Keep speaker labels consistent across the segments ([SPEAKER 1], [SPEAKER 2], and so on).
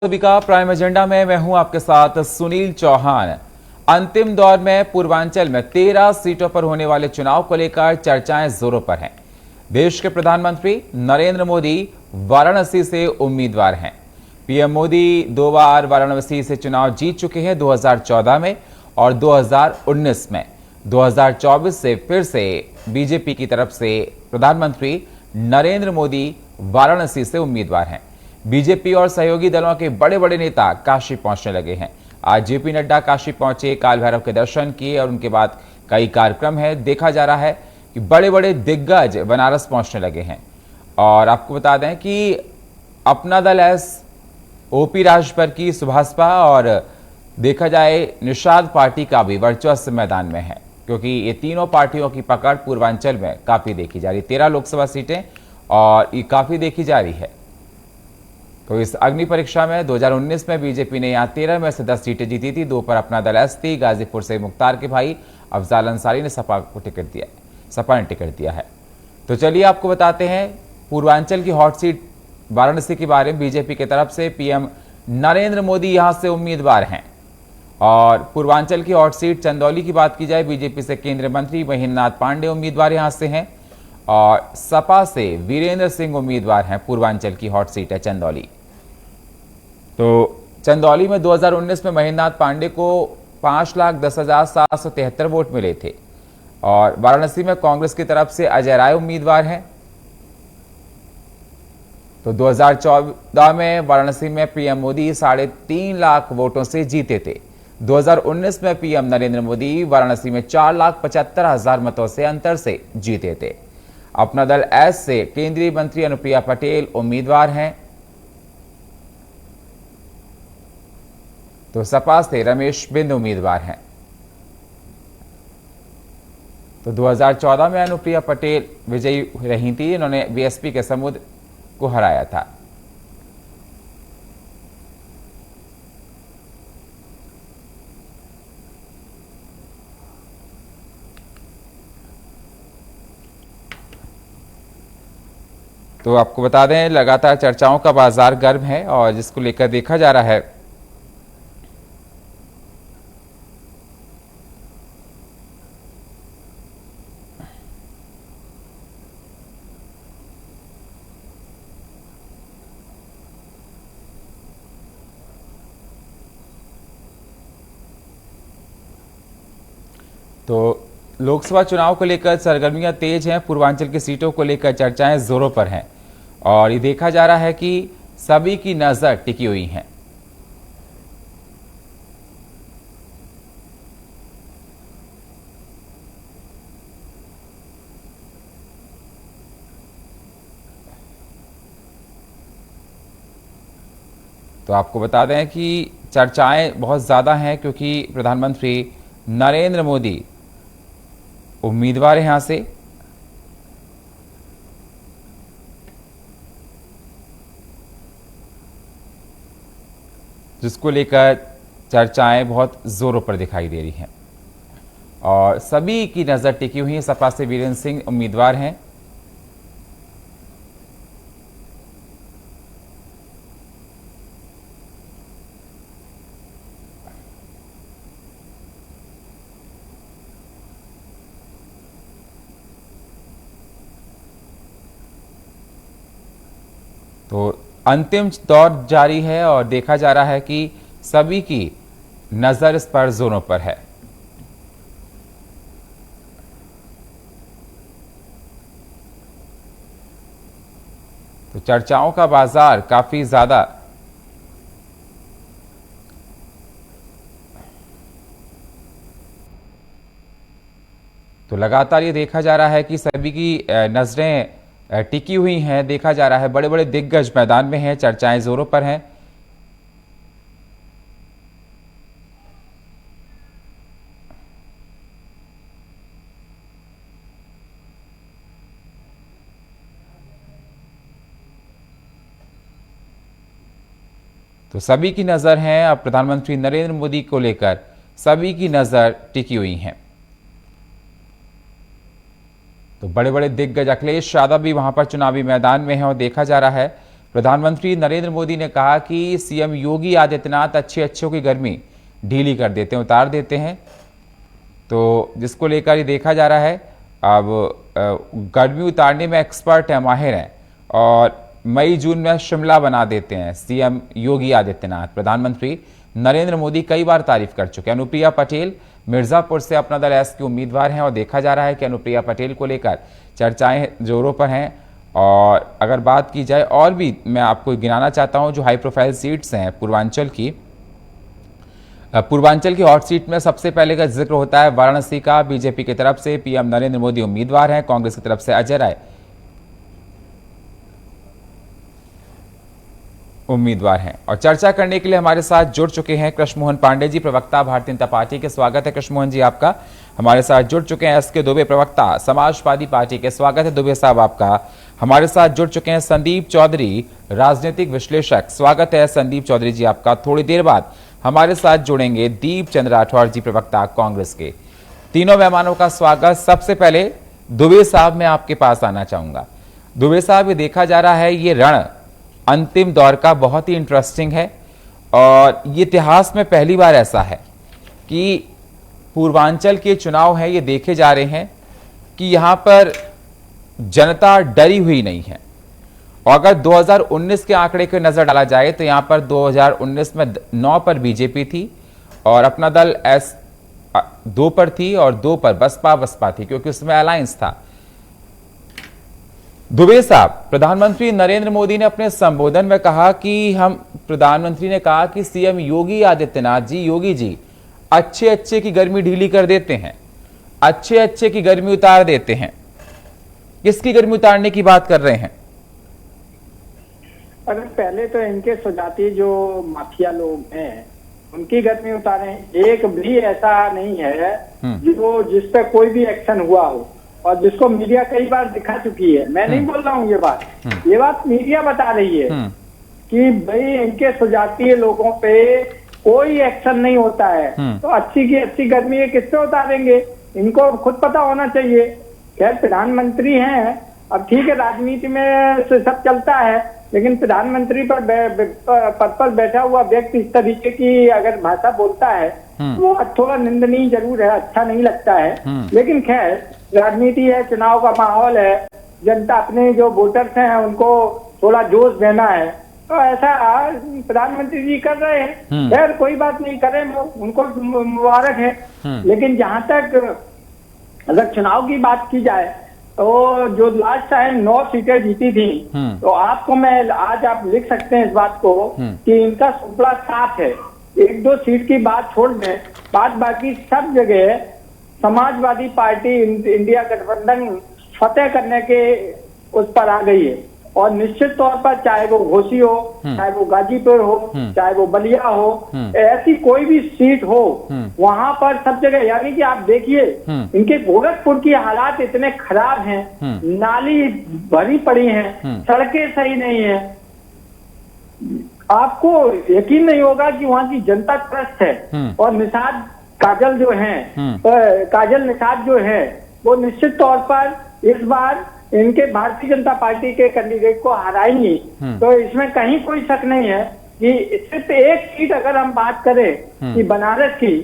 [SPEAKER 1] सभी का prime agenda में मैं हूं आपके साथ सुनील चौहान। अंतिम दौर में पूर्वांचल में 13 सीटों पर होने वाले चुनाव को लेकर चर्चाएं जोरों पर हैं। देश के प्रधानमंत्री नरेंद्र मोदी वाराणसी से उम्मीदवार हैं। पीएम मोदी 2 बार वाराणसी से चुनाव जीत चुके हैं, 2014 में और 2019 में। 2024 से फिर से बीजेपी की तरफ से प्रधानमंत्री नरेंद्र मोदी वाराणसी से उम्मीदवार हैं। बीजेपी और सहयोगी दलों के बड़े बड़े नेता काशी पहुंचने लगे हैं। आज जेपी नड्डा काशी पहुंचे, काल भैरव के दर्शन किए और उनके बाद कई कार्यक्रम है। देखा जा रहा है कि बड़े बड़े दिग्गज बनारस पहुंचने लगे हैं। और आपको बता दें कि अपना दल एस, ओपी राजभर की सुभाषपा और देखा जाए निषाद पार्टी का भी वर्चस्व मैदान में है, क्योंकि ये तीनों पार्टियों की पकड़ पूर्वांचल में काफी देखी जा रही। 13 लोकसभा सीटें और ये काफी देखी जा रही है। तो इस अग्नि परीक्षा में 2019 में बीजेपी ने यहां 13 में से 10 सीटें जीती थी। 2 पर अपना दल एस थी। गाजीपुर से मुख्तार के भाई अफजाल अंसारी ने सपा ने टिकट दिया है। तो चलिए आपको बताते हैं पूर्वांचल की हॉट सीट वाराणसी के बारे में। बीजेपी की तरफ से पीएम नरेंद्र मोदी यहां से उम्मीदवार हैं। और पूर्वांचल की हॉट सीट चंदौली की बात की जाए, बीजेपी से केंद्रीय मंत्री महेंद्रनाथ पांडे उम्मीदवार यहां से हैं और सपा से वीरेंद्र सिंह उम्मीदवार हैं। पूर्वांचल की हॉट सीट है चंदौली। तो चंदौली में 2019 में महेंद्रनाथ पांडे को 5,10,773 वोट मिले थे। और वाराणसी में कांग्रेस की तरफ से अजय राय उम्मीदवार हैं। तो 2014 में वाराणसी में पीएम मोदी 3.5 लाख वोटों से जीते थे। 2019 में पीएम नरेंद्र मोदी वाराणसी में 4,75,000 मतों से अंतर से जीते थे। अपना दल एस से केंद्रीय मंत्री अनुप्रिया पटेल उम्मीदवार हैं। तो सपा से रमेश बिंद उम्मीदवार हैं। तो 2014 में अनुप्रिया पटेल विजयी रही थी। इन्होंने बीएसपी के समुद्र को हराया था। तो आपको बता दें लगातार चर्चाओं का बाजार गर्म है और जिसको लेकर देखा जा रहा है तो लोकसभा चुनाव को लेकर सरगर्मियां तेज हैं। पूर्वांचल की सीटों को लेकर चर्चाएं जोरों पर हैं और ये देखा जा रहा है कि सभी की नजर टिकी हुई है। तो आपको बता दें कि चर्चाएं बहुत ज्यादा हैं, क्योंकि प्रधानमंत्री नरेंद्र मोदी उम्मीदवार यहां से। जिसको लेकर चर्चाएं बहुत जोरों पर दिखाई दे रही हैं और सभी की नजर टिकी हुई है। सपा से वीरेंद्र सिंह उम्मीदवार हैं। तो अंतिम दौर जारी है और देखा जा रहा है कि सभी की नजर इस पर जोरों पर है। तो चर्चाओं का बाजार काफी ज्यादा तो लगातार ये देखा जा रहा है कि सभी की नजरें टिकी हुई हैं। देखा जा रहा है बड़े बड़े दिग्गज मैदान में हैं, चर्चाएं जोरों पर हैं। तो सभी की नजर है अब प्रधानमंत्री नरेंद्र मोदी को लेकर, सभी की नजर टिकी हुई है। तो बड़े बड़े दिग्गज अखिलेश यादव भी वहां पर चुनावी मैदान में हैं और देखा जा रहा है प्रधानमंत्री नरेंद्र मोदी ने कहा कि सीएम योगी आदित्यनाथ अच्छे की गर्मी ढीली कर देते हैं, उतार देते हैं। तो जिसको लेकर ये देखा जा रहा है, अब गर्मी उतारने में एक्सपर्ट हैं, माहिर हैं, और मई जून में शिमला बना देते हैं सीएम योगी आदित्यनाथ। प्रधानमंत्री नरेंद्र मोदी कई बार तारीफ कर चुके हैं। अनुप्रिया पटेल मिर्जापुर से अपना दल एस की उम्मीदवार हैं और देखा जा रहा है कि अनुप्रिया पटेल को लेकर चर्चाएं जोरों पर हैं। और अगर बात की जाए, और भी मैं आपको गिनाना चाहता हूं जो हाई प्रोफाइल सीट्स हैं पूर्वांचल की हॉट सीट में सबसे पहले का जिक्र होता है वाराणसी का। बीजेपी की तरफ से पीएम नरेंद्र मोदी उम्मीदवार हैं, कांग्रेस की तरफ से अजय राय उम्मीदवार हैं। और चर्चा करने के लिए हमारे साथ जुड़ चुके हैं कृष्णमोहन पांडे जी, प्रवक्ता भारतीय जनता पार्टी के। स्वागत है कृष्णमोहन जी आपका। हमारे साथ जुड़ चुके हैं एस के दुबे, प्रवक्ता समाजवादी पार्टी के। स्वागत है दुबे साहब आपका। हमारे साथ जुड़ चुके हैं संदीप चौधरी, राजनीतिक विश्लेषक। स्वागत है संदीप चौधरी जी आपका। थोड़ी देर बाद हमारे साथ जुड़ेंगे दीप चंद्र राठौर जी, प्रवक्ता कांग्रेस के। तीनों मेहमानों का स्वागत। सबसे पहले दुबे साहब मैं आपके पास आना चाहूंगा। दुबे साहब, ये देखा जा रहा है ये रण अंतिम दौर का बहुत ही इंटरेस्टिंग है, और ये इतिहास में पहली बार ऐसा है कि पूर्वांचल के चुनाव हैं, ये देखे जा रहे हैं कि यहां पर जनता डरी हुई नहीं है। और अगर 2019 के आंकड़े को नजर डाला जाए तो यहां पर 2019 में 9 पर बीजेपी थी और अपना दल एस 2 पर थी, और 2 पर बसपा थी, क्योंकि उसमें अलायंस था। दुबे साहब, प्रधानमंत्री नरेंद्र मोदी ने अपने संबोधन में कहा कि प्रधानमंत्री ने कहा कि सीएम योगी आदित्यनाथ जी, योगी जी अच्छे की गर्मी ढीली कर देते हैं, अच्छे की गर्मी उतार देते हैं। किसकी गर्मी उतारने की बात कर रहे हैं?
[SPEAKER 2] अगर पहले तो इनके स्वजाती जो माफिया लोग हैं उनकी गर्मी उतारें। एक भी ऐसा नहीं है जो जिस पर कोई भी एक्शन हुआ हो, और जिसको मीडिया कई बार दिखा चुकी है। मैं नहीं बोल रहा हूँ ये बात मीडिया बता रही है कि भाई इनके स्वजातीय लोगों पे कोई एक्शन नहीं होता है, तो अच्छी की अच्छी गर्मी ये किससे उतारेंगे? इनको खुद पता होना चाहिए। खैर, प्रधानमंत्री हैं, अब ठीक है राजनीति में से सब चलता है, लेकिन प्रधानमंत्री पर पद पर बैठा हुआ व्यक्ति इस तरीके की अगर भाषा बोलता है वो थोड़ा निंदनीय जरूर है, अच्छा नहीं लगता है। लेकिन खैर, राजनीति है, चुनाव का माहौल है, जनता अपने जो वोटर्स हैं उनको थोड़ा जोश देना है, तो ऐसा प्रधानमंत्री जी कर रहे हैं। खैर कोई बात नहीं, करें, उनको मुबारक है। लेकिन जहां तक अगर चुनाव की बात की जाए तो जो लास्ट टाइम 9 सीटें जीती थी, तो आपको मैं आज आप लिख सकते हैं इस बात को कि इनका सुपड़ा साफ है। 1-2 सीट की बात छोड़ दें, बाकी सब जगह समाजवादी पार्टी इंडिया गठबंधन फतेह करने के उस पर आ गई है। और निश्चित तौर पर चाहे वो घोसी हो, चाहे वो गाजीपुर हो, चाहे वो बलिया हो, ऐसी कोई भी सीट हो, वहां पर सब जगह, यानी कि आप देखिए इनके गोरखपुर की हालात इतने खराब हैं, नाली भरी पड़ी हैं, सड़कें सही नहीं है, आपको यकीन नहीं होगा कि वहां की जनता त्रस्त है। और निषाद काजल जो है, काजल निषाद जो है, वो निश्चित तौर पर इस बार इनके भारतीय जनता पार्टी के कैंडिडेट को हराएंगी। तो इसमें कहीं कोई शक नहीं है कि सिर्फ एक सीट अगर हम बात करें कि बनारस की,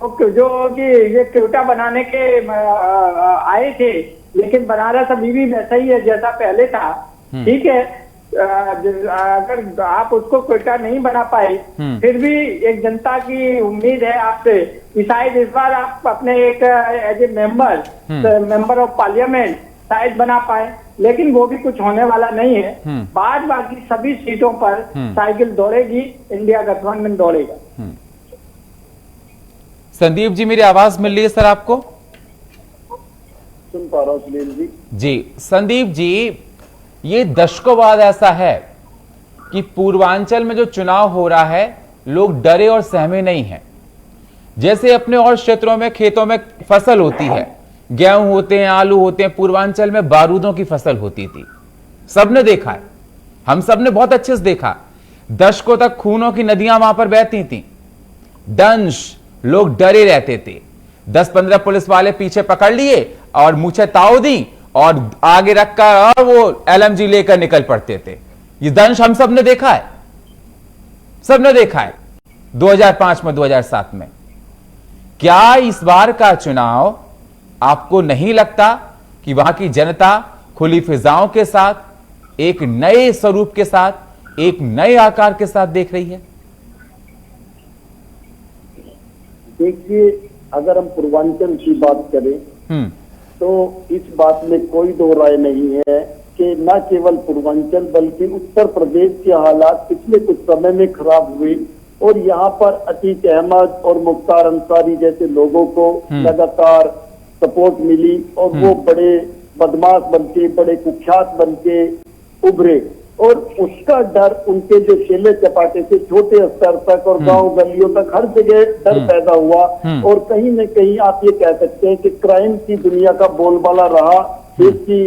[SPEAKER 2] तो जो कि ये क्योटा बनाने के आए थे, लेकिन बनारस अभी भी वैसा ही है जैसा पहले था। ठीक है, अगर आप उसको क्योटा नहीं बना पाए, फिर भी एक जनता की उम्मीद है आपसे कि शायद इस बार आप अपने एक as a member of parliament शायद बना पाए, लेकिन वो भी कुछ होने वाला नहीं है। बाद बाकी सभी सीटों पर साइकिल दौड़ेगी, इंडिया गठबंधन दौड़ेगा।
[SPEAKER 1] संदीप जी, मेरी आवाज मिल रही है सर आपको?
[SPEAKER 2] सुन पा रहा हूं सुनील
[SPEAKER 1] जी। संदीप जी, ये दशकों बाद ऐसा है कि पूर्वांचल में जो चुनाव हो रहा है, लोग डरे और सहमे नहीं हैं। जैसे अपने और क्षेत्रों में खेतों में फसल होती है, गेहूं होते हैं, आलू होते हैं, पूर्वांचल में बारूदों की फसल होती थी। सबने देखा है, हम सबने बहुत अच्छे से देखा। दशकों तक खूनों की नदियां वहां पर बहती थी, दंश, लोग डरे रहते थे। 10-15 पुलिस वाले पीछे पकड़ लिए और मुझे ताव दी और आगे रखकर और वो LMG लेकर निकल पड़ते थे। ये दंश हम सब ने देखा है, सबने देखा है 2005 में, 2007 में। क्या इस बार का चुनाव आपको नहीं लगता कि वहां की जनता खुली फिजाओं के साथ, एक नए स्वरूप के साथ, एक नए आकार के साथ देख रही है?
[SPEAKER 3] देखिए, अगर हम पूर्वांचल की बात करें तो इस बात में कोई दो राय नहीं है कि न केवल पूर्वांचल बल्कि उत्तर प्रदेश के हालात पिछले कुछ समय में खराब हुए और यहाँ पर अतीक अहमद और मुख्तार अंसारी जैसे लोगों को लगातार सपोर्ट मिली और वो बड़े बदमाश बनके, बड़े कुख्यात बनके उभरे और उसका डर उनके जो चेले चपाटे से छोटे स्तर तक और गांव गलियों तक हर जगह डर पैदा हुआ और कहीं न कहीं आप ये कह सकते हैं कि क्राइम की दुनिया का बोलबाला रहा देश की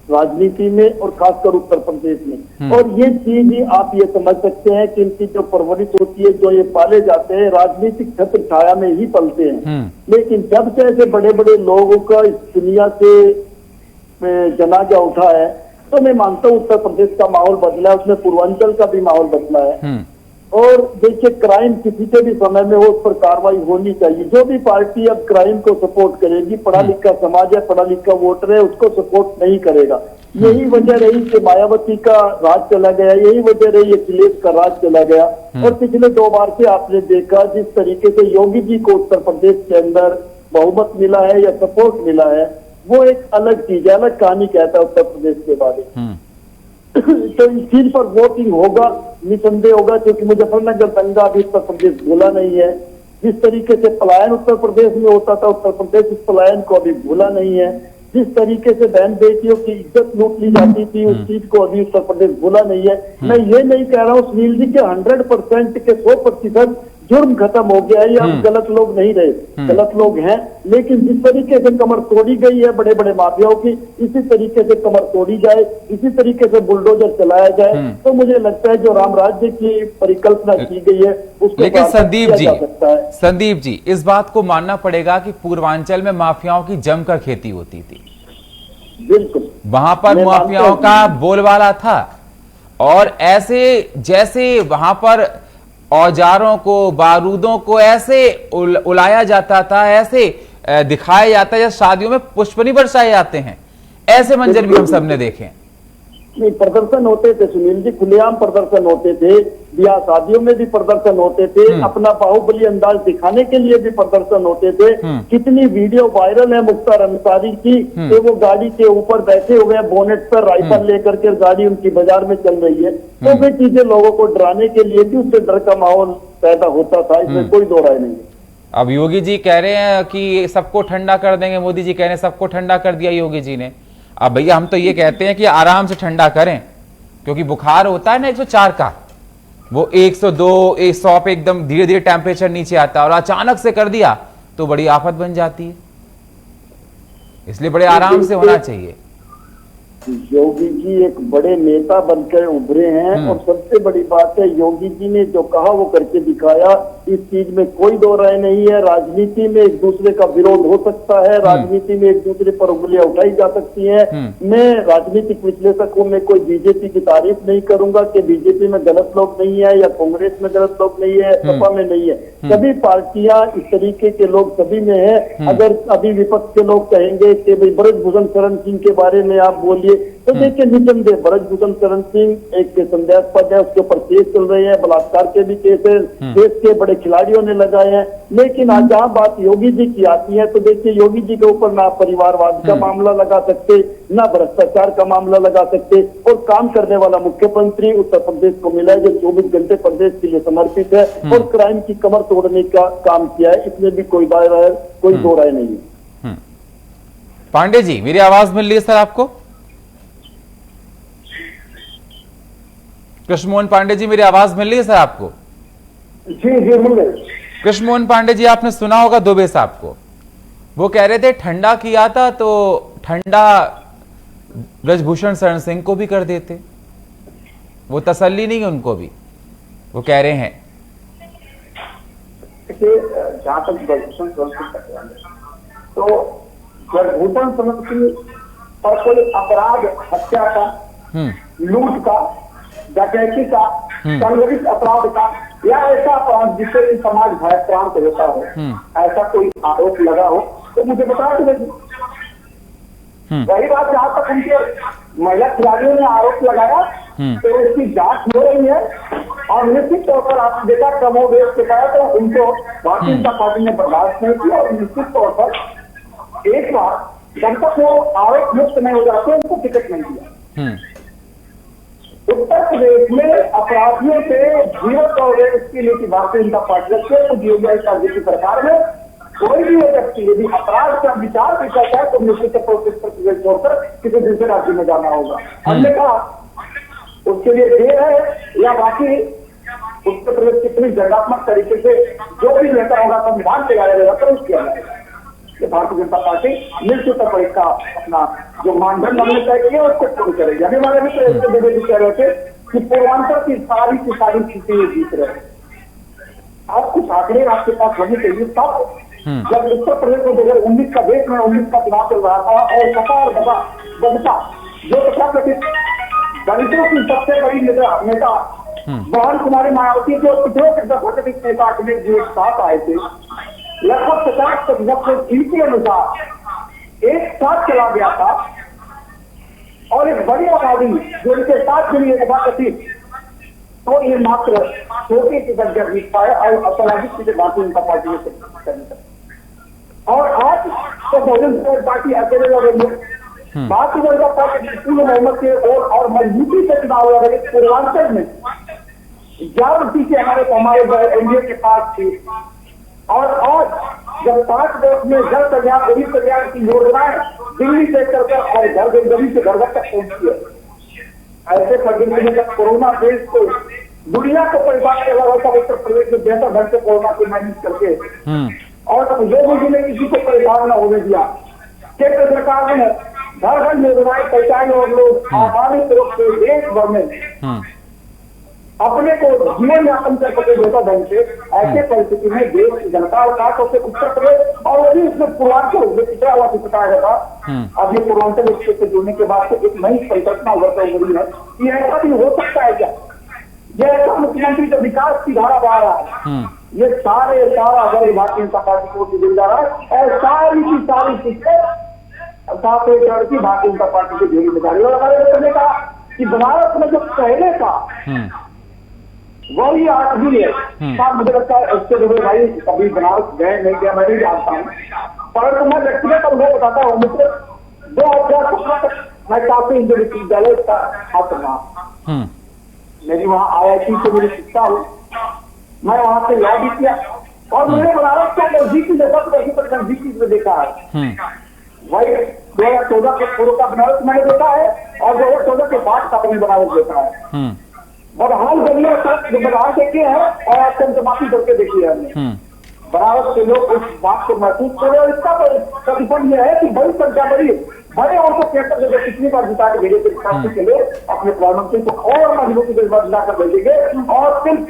[SPEAKER 3] राजनीति में और खासकर उत्तर प्रदेश में। और ये चीज आप ये समझ सकते हैं कि इनकी जो परवरिश होती है, जो ये पाले जाते हैं, राजनीतिक छत्र छाया में ही पलते हैं। लेकिन जब से ऐसे बड़े बड़े लोगों का इस दुनिया से जनाजा उठा है तो मैं मानता हूँ उत्तर प्रदेश का माहौल बदला है, उसमें पूर्वांचल का भी माहौल बदला है। और देखिए, क्राइम किसी के भी समय में हो उस पर कार्रवाई होनी चाहिए। जो भी पार्टी अब क्राइम को सपोर्ट करेगी, पढ़ा लिखा समाज है, पढ़ा लिखा वोटर है, उसको सपोर्ट नहीं करेगा। यही वजह रही कि मायावती का राज चला गया, यही वजह रही अखिलेश का राज चला गया। और पिछले 2 बार से आपने देखा जिस तरीके से योगी जी को उत्तर प्रदेश के अंदर बहुमत मिला है या सपोर्ट मिला है, वो एक अलग चीज है, अलग कहानी कहता है उत्तर प्रदेश के बारे में। तो इस चीज पर वोटिंग होगा, निसंदेह होगा, क्योंकि मुजफ्फरनगर दंगा अभी उत्तर प्रदेश भूला नहीं है। जिस तरीके से पलायन उत्तर प्रदेश में होता था, उत्तर प्रदेश इस पलायन को अभी भूला नहीं है। जिस तरीके से बहन बेटियों की इज्जत लूट ली जाती थी, उस चीज को अभी उत्तर प्रदेश भूला नहीं है। मैं ये नहीं कह रहा हूँ सुनील जी के 100% के 100% जुर्म खत्म हो गया है या गलत लोग नहीं रहे, गलत लोग हैं। लेकिन जिस तरीके से कमर तोड़ी गई है बड़े बड़े माफियाओं की, इसी तरीके से कमर तोड़ी जाए, इसी तरीके से बुलडोजर चलाया जाए तो मुझे लगता है जो राम राज्य की परिकल्पना की गई है उसको
[SPEAKER 1] लेकिन संदीप जी इस बात को मानना पड़ेगा कि पूर्वांचल में माफियाओं की जमकर खेती होती थी।
[SPEAKER 3] बिल्कुल,
[SPEAKER 1] वहां पर माफियाओं का बोलबाला था और ऐसे जैसे वहां पर औजारों को, बारूदों को ऐसे उलाया जाता था, ऐसे दिखाया जाता है जैसे शादियों में पुष्पनी बरसाए जाते हैं, ऐसे मंजर भी हम सबने देखे।
[SPEAKER 3] नहीं, प्रदर्शन होते थे सुनील जी, खुलेआम प्रदर्शन होते थे, ब्याह शादियों में भी प्रदर्शन होते थे, अपना बाहुबली अंदाज दिखाने के लिए भी प्रदर्शन होते थे। कितनी वीडियो वायरल है मुख्तार अंसारी की कि वो गाड़ी के ऊपर बैठे हुए हैं, बोनेट पर राइफल लेकर के गाड़ी उनकी बाजार में चल रही है। तो वे चीजें लोगों को डराने के लिए भी उससे डर का माहौल पैदा होता था, इसमें कोई दो राय नहीं।
[SPEAKER 1] अब योगी जी कह रहे हैं कि सबको ठंडा कर देंगे, मोदी जी कह रहे हैं सबको ठंडा कर दिया योगी जी ने। अब भैया हम तो ये कहते हैं कि आराम से ठंडा करें, क्योंकि बुखार होता है ना 104 का, वो 102, 100 पे एकदम धीरे धीरे टेम्परेचर नीचे आता है और अचानक से कर दिया तो बड़ी आफत बन जाती है। इसलिए बड़े आराम से होना चाहिए।
[SPEAKER 3] योगी जी एक बड़े नेता बनकर उभरे हैं और सबसे बड़ी बात है योगी जी ने जो कहा वो करके दिखाया, इस चीज में कोई दो राय नहीं है। राजनीति में एक दूसरे का विरोध हो सकता है, राजनीति में एक दूसरे पर उंगलियां उठाई जा सकती हैं। मैं राजनीतिक विश्लेषक हूं, मैं कोई बीजेपी की तारीफ नहीं करूंगा कि बीजेपी में गलत लोग नहीं है या कांग्रेस में गलत लोग नहीं है, सपा में नहीं है। सभी पार्टियां इस तरीके के लोग सभी में है। अगर अभी विपक्ष के लोग कहेंगे कि भाई ब्रजभूषण शरण सिंह के बारे में आप बोलिए, तो देखिए निसंदेह ब्रजभूषण शरण सिंह एक संदेहास्पद है, उसके ऊपर केस चल रहे हैं, बलात्कार के भी केस है, देश के बड़े खिलाड़ियों ने लगाए हैं। लेकिन आज जहाँ बात योगी जी की आती है तो देखिए योगी जी के ऊपर ना परिवारवाद का मामला लगा सकते, ना भ्रष्टाचार का मामला लगा सकते, और काम करने वाला मुख्यमंत्री उत्तर प्रदेश को मिला है जो 24 घंटे प्रदेश के लिए समर्पित है और क्राइम की कमर तोड़ने का काम किया है। इसमें भी कोई दो राय नहीं है।
[SPEAKER 1] पांडे जी मेरी आवाज मिल रही है सर आपको? कृष्णमोहन पांडे जी मेरी आवाज मिल रही है सर आपको?
[SPEAKER 3] जी मिल रही।
[SPEAKER 1] कृष्णमोहन पांडे जी आपने सुना होगा दुबे साहब को, वो कह रहे थे ठंडा किया था तो ठंडा ब्रजभूषण शरण सिंह को भी कर देते, वो तसल्ली नहीं उनको भी, वो कह रहे हैं।
[SPEAKER 3] जहां तक ब्रजभूषण शरण सिंह तो ब्रजभूषण शरण सिंह पर कोई अपराध हत्या का लूट का, डकैती का, संगठित अपराध का या ऐसा अपराध जिससे कि समाज भयक्रांत होता हो, ऐसा कोई आरोप लगा हो तो मुझे बता दीजिए। वही बात जहां तक उनके महिला खिलाड़ियों ने आरोप लगाया तो उसकी जांच हो रही है और निश्चित तौर पर आपने देखा कमोबेश के तहत तो उनको भारतीय जनता पार्टी ने बर्दाश्त नहीं किया और निश्चित तौर पर एक बार जब तक वो आरोप मुक्त नहीं हो जाते उनको टिकट नहीं दिया। उत्तर प्रदेश में अपराधियों से जीरो टॉलरेंस की नीति भारतीय जनता पार्टी रखते हैं। योगी आदित्यनाथ की सरकार में कोई भी व्यक्ति यदि अपराध का विचार भी करता है तो निश्चित तौर छोड़कर किसी दूसरे राज्य में जाना होगा। हमने कहा उसके लिए देर है या बाकी उत्तर प्रदेश कितनी दंडात्मक तरीके से जो भी नेता होगा संविधान से लाया जाएगा प्रवेश किया जाएगा। भारतीय जनता पार्टी निश्चित तौर पर इसका अपना जो मानदंड हमने तय किया उसको पूर्ण करेगी। अभी हमारे भी कह रहे थे कि पूर्वांचल की सारी चीजें जीत रहे हैं। आप कुछ आंकड़े आपके पास होने चाहिए तब जब उत्तर प्रदेश में 2019 का देश में 19 का चुनाव चल रहा था और कतार बगता जो तथाकथित दलितों की सबसे बड़ी नेता बहन कुमारी मायावती जो पिछड़ों के तथाकथित नेता में जो एक साथ आए थे लगभग 50% इनके अनुसार एक साथ चला गया था और एक बड़ी आबादी जो इनके साथ मिली तथाकथित तो ये मात्र छोटे की दर्जा जीत पाए और अपराधिक सीटें भारतीय जनता पार्टी में करने तक। और आज तो बहुजन समाज पार्टी अकेले लड़े में भारतीय जनता पार्टी पूर्ण बहुमत के और मजबूती से चुनाव लड़े पूर्वांचल में 11 सीटें हमारे एनडीए के पास थी और आज जब 5 वर्ष में जल कल्याण गरीब कल्याण की योजनाएं दिल्ली से कर और गरीब से घर घर तक पहुंचती है। ऐसे परिस्थिति में जब कोरोना देश को दुनिया को परिवार के अलावा उत्तर प्रदेश में बेहतर ढंग से कोरोना को मैनेज करके और योगी जी ने किसी को परेशान न होने दिया। केंद्र सरकार ने घर घर योजनाएं पहुंचाई और लोग आसानी से देश भर में अपने को जीवन यापन कर सके बेहतर ढंग से। ऐसे परिस्थिति में देश की जनता और खासतौर से उत्तर प्रदेश और अभी इसमें पूर्वांचल पिछड़ा हुआ बताया था। अब ये पूर्वांचल एक्सप्रेस से जुड़ने के बाद से एक नई परिकल्पना वर्षा हो रही है कि ऐसा भी हो सकता है क्या। ये ऐसा मुख्यमंत्री जो विकास की धारा बहा रहा है ये सारा अगर भारतीय जनता पार्टी को मिल जा रहा है और सारी की सारी चीजें भारतीय जनता पार्टी की ढेरी बजा रही है। और हमारे ने कहा कि बनारस में जो पहले था वही आज भी है। मुझे लगता है इससे जो भाई कभी बनारस गए नहीं गया मैं नहीं जानता हूँ परंतु मैं व्यक्तिगत अनुभव बताता हूँ। मुझे 2017 तक मैं काफी हिंदू विश्वविद्यालय का छात्र रहा। मेरी वहाँ IIT से मेरी शिक्षा हुई। मैं वहां से लॉ भी किया और मैंने बनारस को नजदीकी जगह पर नजदीकी में देखा है। वही 2014 के पूर्व का बनारस मैंने देखा है और 2014 के बाद का अपने बनारस देखा है। बदहाल गलियां जो बनारस देखे हैं और आज चमचमाती करके देखी है हमने। बनारस के लोग उस बात को महसूस कर रहे हैं। इसका प्रतिफल यह है कि बड़ी संख्या बड़े और को कहकर जब पिछली बार जिता के भेजे थे के लिए अपने प्रधानमंत्री को और मजबूती से जिलाकर भेजेंगे और सिर्फ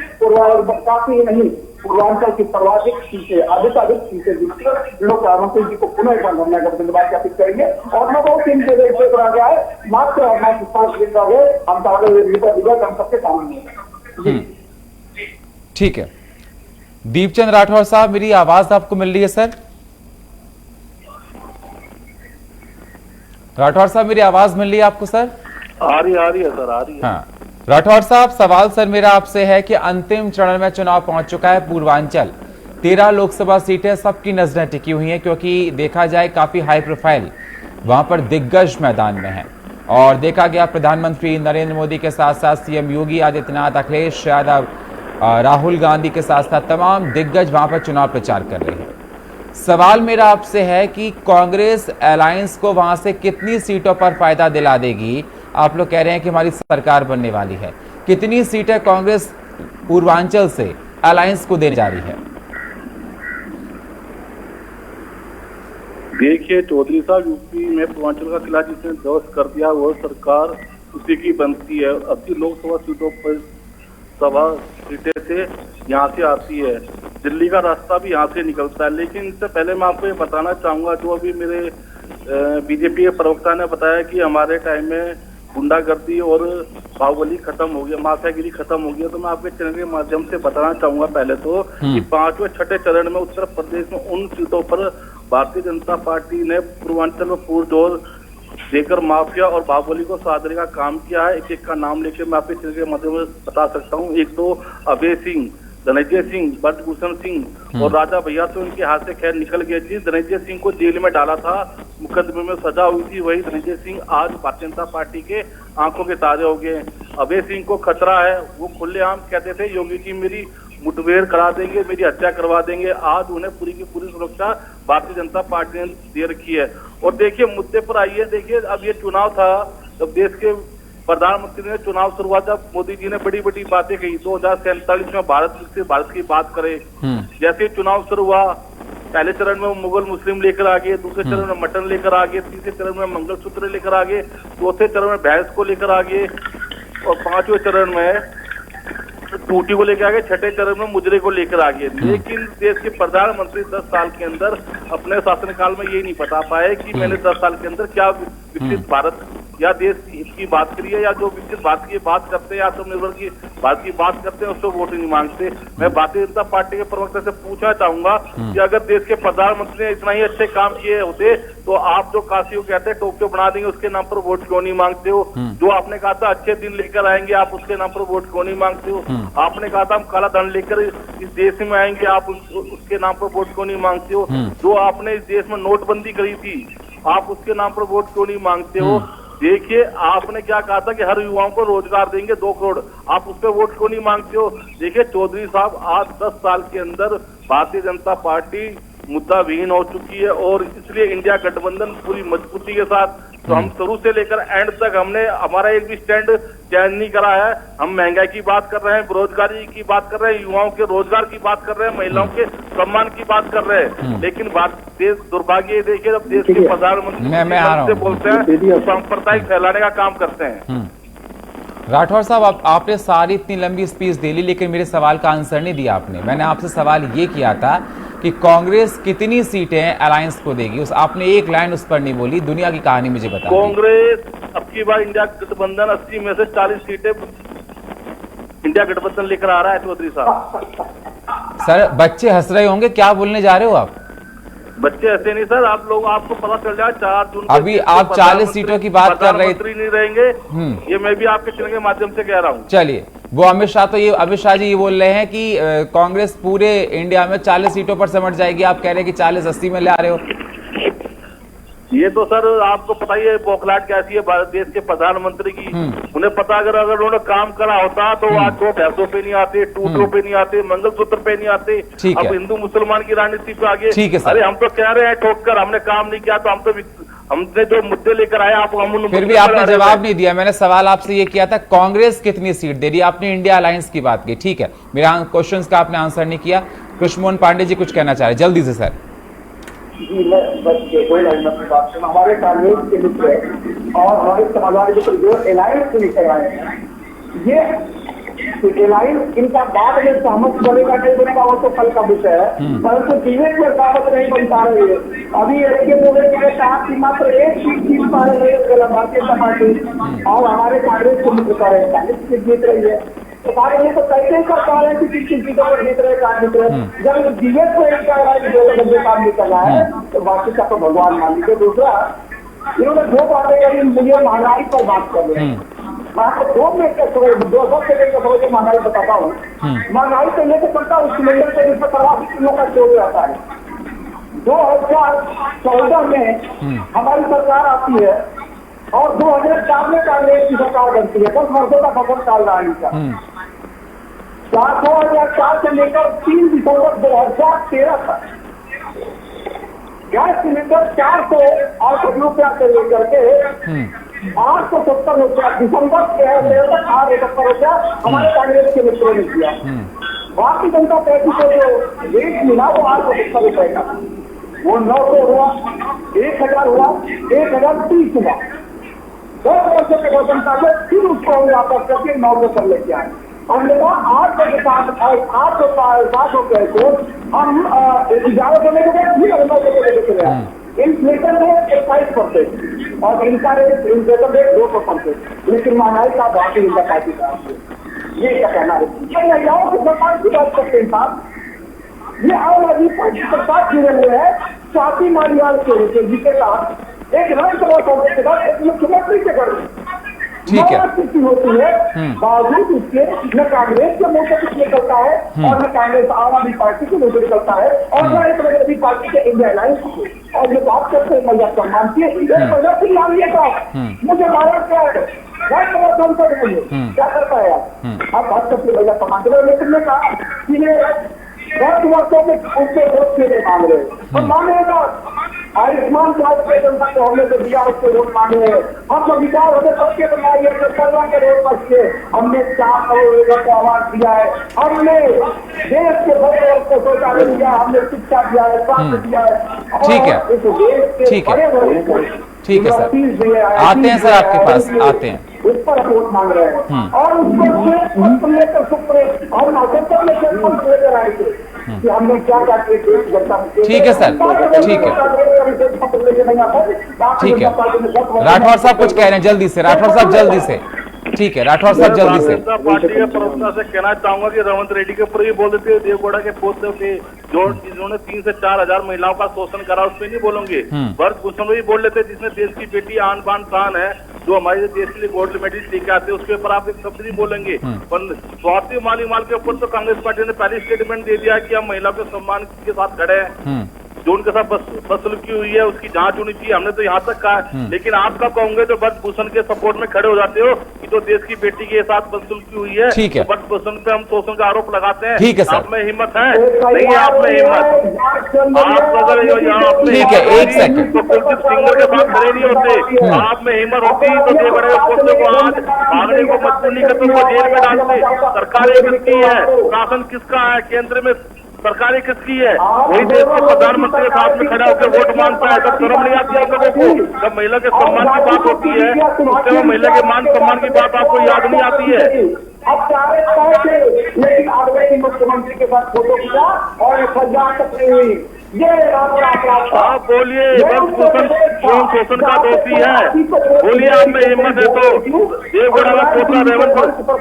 [SPEAKER 3] काफी नहीं पूर्वांचल की सर्वाधिक सीटें अधिक सीटें जीतकर लोग प्रधानमंत्री जी को पुनः एक बार धन्यवाद ज्ञापित करेंगे। और मैं बहुत तीन से करा गया है मात्र हम हम सबके सामने।
[SPEAKER 1] ठीक है दीपचंद राठौर साहब मेरी आवाज आपको मिल रही है सर? राठौर साहब मेरी आवाज मिल रही है आपको सर?
[SPEAKER 4] आ रही है सर आ रही है।
[SPEAKER 1] हाँ राठौर साहब सवाल सर मेरा आपसे है कि अंतिम चरण में चुनाव पहुंच चुका है पूर्वांचल 13 लोकसभा सीटें सबकी नजरें टिकी हुई हैं क्योंकि देखा जाए काफी हाई प्रोफाइल वहां पर दिग्गज मैदान में है और देखा गया प्रधानमंत्री नरेंद्र मोदी के साथ साथ सीएम योगी आदित्यनाथ अखिलेश यादव राहुल गांधी के साथ साथ तमाम दिग्गज वहां पर चुनाव प्रचार कर रहे हैं। सवाल मेरा आपसे है कि कांग्रेस अलायंस को वहां से कितनी सीटों पर फायदा दिला देगी? आप लोग कह रहे हैं कि हमारी सरकार बनने वाली है, कितनी सीटें कांग्रेस पूर्वांचल से अलायंस को देने जा रही है?
[SPEAKER 4] देखिए चौधरी साहब यूपी में पूर्वांचल का किला जिसने ध्वस्त कर दिया वो सरकार उसी की बनती है। 80 लोकसभा सीटों पर सभा सीटें से यहाँ से आती है। दिल्ली का रास्ता भी यहाँ से निकलता है। लेकिन इससे पहले मैं आपको ये बताना चाहूंगा जो अभी मेरे बीजेपी के प्रवक्ता ने बताया कि हमारे टाइम में गुंडागर्दी और बाहुबली खत्म हो गया, माफियागिरी खत्म हो गया। तो मैं आपके चैनल के माध्यम से बताना चाहूंगा पहले तो कि 5वें छठे चरण में उत्तर प्रदेश में उन सीटों पर भारतीय जनता पार्टी ने पूर्वांचल में पुरजोर देकर माफिया और बाहुबली को साधने का काम किया है। एक एक का नाम लेकर मैं आपके चैनल के माध्यम से बता सकता हूँ। एक तो अभय सिंह, धनंजय सिंह, ब्रजभूषण सिंह और राजा भैया तो इनके हाथ से खैर निकल गए थी। धनंजय सिंह को जेल में डाला था, मुकदमे में सजा हुई थी। वही धनंजय सिंह आज भारतीय जनता पार्टी के आंखों के तारे हो गए। अभय सिंह को खतरा है, वो खुलेआम कहते थे योगी जी मेरी मुठभेड़ करा देंगे, मेरी हत्या करवा देंगे। आज उन्हें पूरी की पूरी सुरक्षा भारतीय जनता पार्टी ने दे रखी है। और देखिए मुद्दे पर आइए, देखिए अब ये चुनाव था, जब देश के प्रधानमंत्री ने चुनाव शुरुआत, जब मोदी जी ने बड़ी बड़ी बातें कही 2047 में भारत की बात करें। जैसे चुनाव शुरू हुआ, पहले चरण में मुगल मुस्लिम लेकर आ गए, दूसरे चरण में मटन लेकर आ गए, तीसरे चरण में मंगलसूत्र लेकर आ गए, चौथे चरण में भैंस को लेकर आ गए और 5वें चरण में टूटी को लेकर आ गए, छठे चरण में मुजरे को लेकर आ गए। लेकिन देश के प्रधानमंत्री 10 साल के अंदर अपने शासनकाल में ये नहीं बता पाए कि मैंने 10 साल के अंदर क्या विकसित भारत या देश की बात करी है, या जो विकसित भारत की बात करते हैं, आत्मनिर्भर की भारत की बात करते हैं, उसको वोट नहीं मांगते। मैं भारतीय जनता पार्टी के प्रवक्ता से पूछना चाहूंगा कि अगर देश के प्रधानमंत्री ने इतना ही अच्छे काम किए होते तो आप जो काशी को कहते हैं टोक्यो बना देंगे, उसके नाम पर वोट क्यों नहीं मांगते हो? जो आपने कहा था अच्छे दिन लेकर आएंगे, आप उसके नाम पर वोट क्यों नहीं मांगते हो? आपने कहा था हम काला धन लेकर इस देश में आएंगे, आप उसके नाम पर वोट क्यों नहीं मांगते हो? जो आपने इस देश में नोटबंदी करी थी, आप उसके नाम पर वोट क्यों नहीं मांगते हो? देखिए आपने क्या कहा था कि हर युवाओं को रोजगार देंगे 2 करोड़, आप उस पर वोट क्यों नहीं मांगते हो? देखिए चौधरी साहब, आज 10 साल के अंदर भारतीय जनता पार्टी मुद्दा विहीन हो चुकी है और इसलिए इंडिया गठबंधन पूरी मजबूती के साथ, तो हम शुरू से लेकर एंड तक हमने हमारा एक भी स्टैंड चेंज नहीं करा है। हम महंगाई की बात कर रहे हैं, बेरोजगारी की बात कर रहे हैं, युवाओं के रोजगार की बात कर रहे हैं, महिलाओं के सम्मान की बात कर रहे हैं। लेकिन देश दुर्भाग्य देखिए, जब देश के प्रधानमंत्री से बोलते हैं सांप्रदायिक फैलाने का काम करते हैं।
[SPEAKER 1] राठौर साहब, आपने सारी इतनी लंबी स्पीच दे ली लेकिन मेरे सवाल का आंसर नहीं दिया आपने। मैंने आपसे सवाल ये किया था कि कांग्रेस कितनी सीटें अलायंस को देगी, उस आपने एक लाइन उस पर नहीं बोली। दुनिया की कहानी मुझे बता।
[SPEAKER 4] कांग्रेस अब की बार इंडिया गठबंधन 80 में से 40 सीटें इंडिया गठबंधन लेकर आ रहा है चौधरी साहब।
[SPEAKER 1] सर बच्चे हंस रहे होंगे, क्या बोलने जा रहे हो आप?
[SPEAKER 4] बच्चे ऐसे नहीं सर, आप लोग आपको पता चल जाए 4 जून
[SPEAKER 1] अभी आप 40 सीटों की बात कर रहे
[SPEAKER 4] थे, नहीं रहेंगे। ये मैं भी आपके चैनल के माध्यम से कह रहा हूँ।
[SPEAKER 1] चलिए, वो अमित शाह जी ये बोल रहे हैं कि कांग्रेस पूरे इंडिया में 40 सीटों पर सिमट जाएगी। आप कह रहे हैं कि 40-80 में ले आ रहे हो।
[SPEAKER 4] ये तो सर आपको पता ही है बौखलाहट कैसी है भारत देश के प्रधानमंत्री की। उन्हें पता अगर उन्होंने काम करा होता तो आज 2 भैंसों पे नहीं आते, टूटों पे नहीं आते, मंगलसूत्र पे नहीं आते। अब हिंदू मुसलमान की राजनीति पे आगे। अरे हम तो कह रहे हैं ठोक कर हमने काम नहीं किया, तो हमने जो मुद्दे लेकर आए आप फिर भी
[SPEAKER 1] आपने जवाब नहीं दिया। मैंने सवाल आपसे ये किया था कांग्रेस कितनी सीट दे रही है, आपने इंडिया अलायंस की बात की। ठीक है, मेरा क्वेश्चन का आपने आंसर नहीं किया। कृष्णमोहन पांडे जी कुछ कहना चाह रहे, जल्दी से सर।
[SPEAKER 3] जी मैं बस कोई लाइन अपनी बात से, हमारे कांग्रेस के मित्र और हमारे समाजवादी मित्र जो अलायंस से निकल आए हैं, ये अलायंस इनका बाद में सहमत बनेगा नहीं बनेगा वो तो कल का विषय है, परंतु डिबेट में सहमत नहीं बन पा रही है। अभी इसके बोले कहा कि मात्र एक सीट जीत पा रही है भारतीय जनता पार्टी और हमारे कांग्रेस के मित्र कर रहे हैं 40 सीट जीत रही है। तो सारे ये तो कैसे कर पा रहे हैं कि किस सीटों पर जीत रहे काम जीत रहे, जब डिबेट में एक काम नहीं कर रहा है तो बाकी का तो भगवान मान लीजिए। दूसरा इन्होंने 2 बातें करी, मुझे महंगाई पर बात कर रहे हैं। मैं आपको 2 मिनट का 2 सेकंड का महंगाई बताता हूँ। महंगाई तो लेकर चलता है उस सिलेंडर पे जिस पर 80 किलो का चोरी रहता है। 2014 में हमारी सरकार आती है और 2004 में कांग्रेस की सरकार बनती है। 10 वर्षों का सफर चल रहा है इनका। 2004 से लेकर 3 दिसंबर 2013 तक गैस सिलेंडर 408 रुपया से लेकर के 870 रुपया दिसंबर 870 रुपया हमारे कांग्रेस के मित्रों ने किया। भारतीय जनता पार्टी को जो रेट मिला वो 870 रुपए का, वो 900 हुआ, 1000 हुआ, 1030 हुआ। 10 वर्षों के जनता को फिर उसको वापस करके 900 कर लेके आए। हमने कहा 860 रुपए को हम 11 करने के बाद फिर 900 लेके चले आए। इन्फ्लेशन रेट 21% और इनका रेट इन्फ्लेशन रेट 2%, लेकिन महंगाई का भारतीय जनता पार्टी का ये क्या कहना है? ये महिलाओं के सम्मान की बात करते हैं साहब, ये आम आदमी पार्टी के साथ जुड़े हुए हैं स्वाति मालीवाल के जिसके साथ एक विधानसभा कांग्रेस के साथ एक मुख्यमंत्री के घर
[SPEAKER 1] ठीक है
[SPEAKER 3] स्थिति होती है, बावजूद इसके न कांग्रेस के मुंह से कुछ निकलता है और न कांग्रेस आम आदमी पार्टी के मुंह से निकलता है और न एक समाजवादी पार्टी के इंडिया अलायंस को। और ये बात करते हैं महिला सम्मान की, महिला से मान लिया था मुझे मारा क्या है संसद में क्या करता है आप बात करते महिला सम्मान के, लेकिन ने कहा कि ये 10 वर्षों में उनके वोट के लिए मांग रहे हैं और मांगेगा आयुष्मान भारत जनता को हमने तो दिया, उसको वोट मांगे हैं हम तो विचार होते सबके बनाइए के रोड पर के हमने 4 करोड़ लोगों को आवाज दिया है, हमने देश के बड़े वर्ग को शौचालय दिया, हमने शिक्षा दिया है, स्वास्थ्य दिया है।
[SPEAKER 1] ठीक है
[SPEAKER 3] इस देश के बड़े वर्ग
[SPEAKER 1] ठीक है सर, आते हैं सर आपके पास, आते हैं
[SPEAKER 3] उस पर वोट मांग रहे हैं और उसको लेकर सुप्रीम और नागरिकता लेकर आए थे कि हमने क्या
[SPEAKER 1] ठीक है सर, ठीक है ठीक है। राठौर साहब कुछ कह रहे हैं जल्दी से, राठौर साहब जल्दी से, ठीक है राठौर साहब जल्दी से।
[SPEAKER 4] पार्टी के प्रवक्ता से कहना चाहूंगा कि रवंत रेड्डी के ऊपर ही बोल देते देवगौड़ा के पोस्ट पे जो जिन्होंने 3 से 4 हजार महिलाओं का शोषण करा उस पर नहीं बोलेंगे, वर्ग भूषण भी बोल लेते जिसने देश की बेटी आन बान शान है, जो हमारे देश के लिए गोल्ड मेडल लेके आते हैं उसके ऊपर आप एक शब्द नहीं बोलेंगे। पर स्वाति मालीवाल के ऊपर तो कांग्रेस पार्टी ने पहले स्टेटमेंट दे दिया कि हम महिलाओं के सम्मान के साथ खड़े हैं, जो उनके साथ बदसलूकी हुई है उसकी जांच होनी चाहिए, हमने तो यहाँ तक कहा। लेकिन आप कब कहोगे जो वर्ग भूषण के सपोर्ट में खड़े हो जाते हो कि जो देश की बेटी के साथ बदसलूकी हुई है,
[SPEAKER 1] ठीक है,
[SPEAKER 4] वर्ग भूषण पे हम शोषण का आरोप लगाते हैं।
[SPEAKER 1] ठीक है सर,
[SPEAKER 4] आप में हिम्मत है नहीं है, आप में हिम्मत, आप अगर
[SPEAKER 1] ठीक है एक सेकंड
[SPEAKER 4] तो कुलदीप सिंगर के साथ खड़े नहीं होते, आप में हिम्मत होती तो देवगढ़ पोस्टों को आज भागने को मजबूर नहीं करते, उनको जेल में डालते। सरकार किसकी है, शासन किसका है, केंद्र में सरकारें किसकी है, वही देश के प्रधानमंत्री के साथ में खड़ा होकर वोट मांगता है। जब शर्म नहीं आती है लोगों को, जब महिला के सम्मान की बात होती है उसके बाद महिला के मान सम्मान की बात आपको याद नहीं आती है।
[SPEAKER 3] अब चाहे लेकिन आगरा की मुख्यमंत्री के साथ फोटो खींचा और सजा तक नहीं हुई, ये
[SPEAKER 4] आप बोलिए शोषण का दोषी है, बोलिए आप में हिम्मत है तो देवगढ़ में पोता रेवंत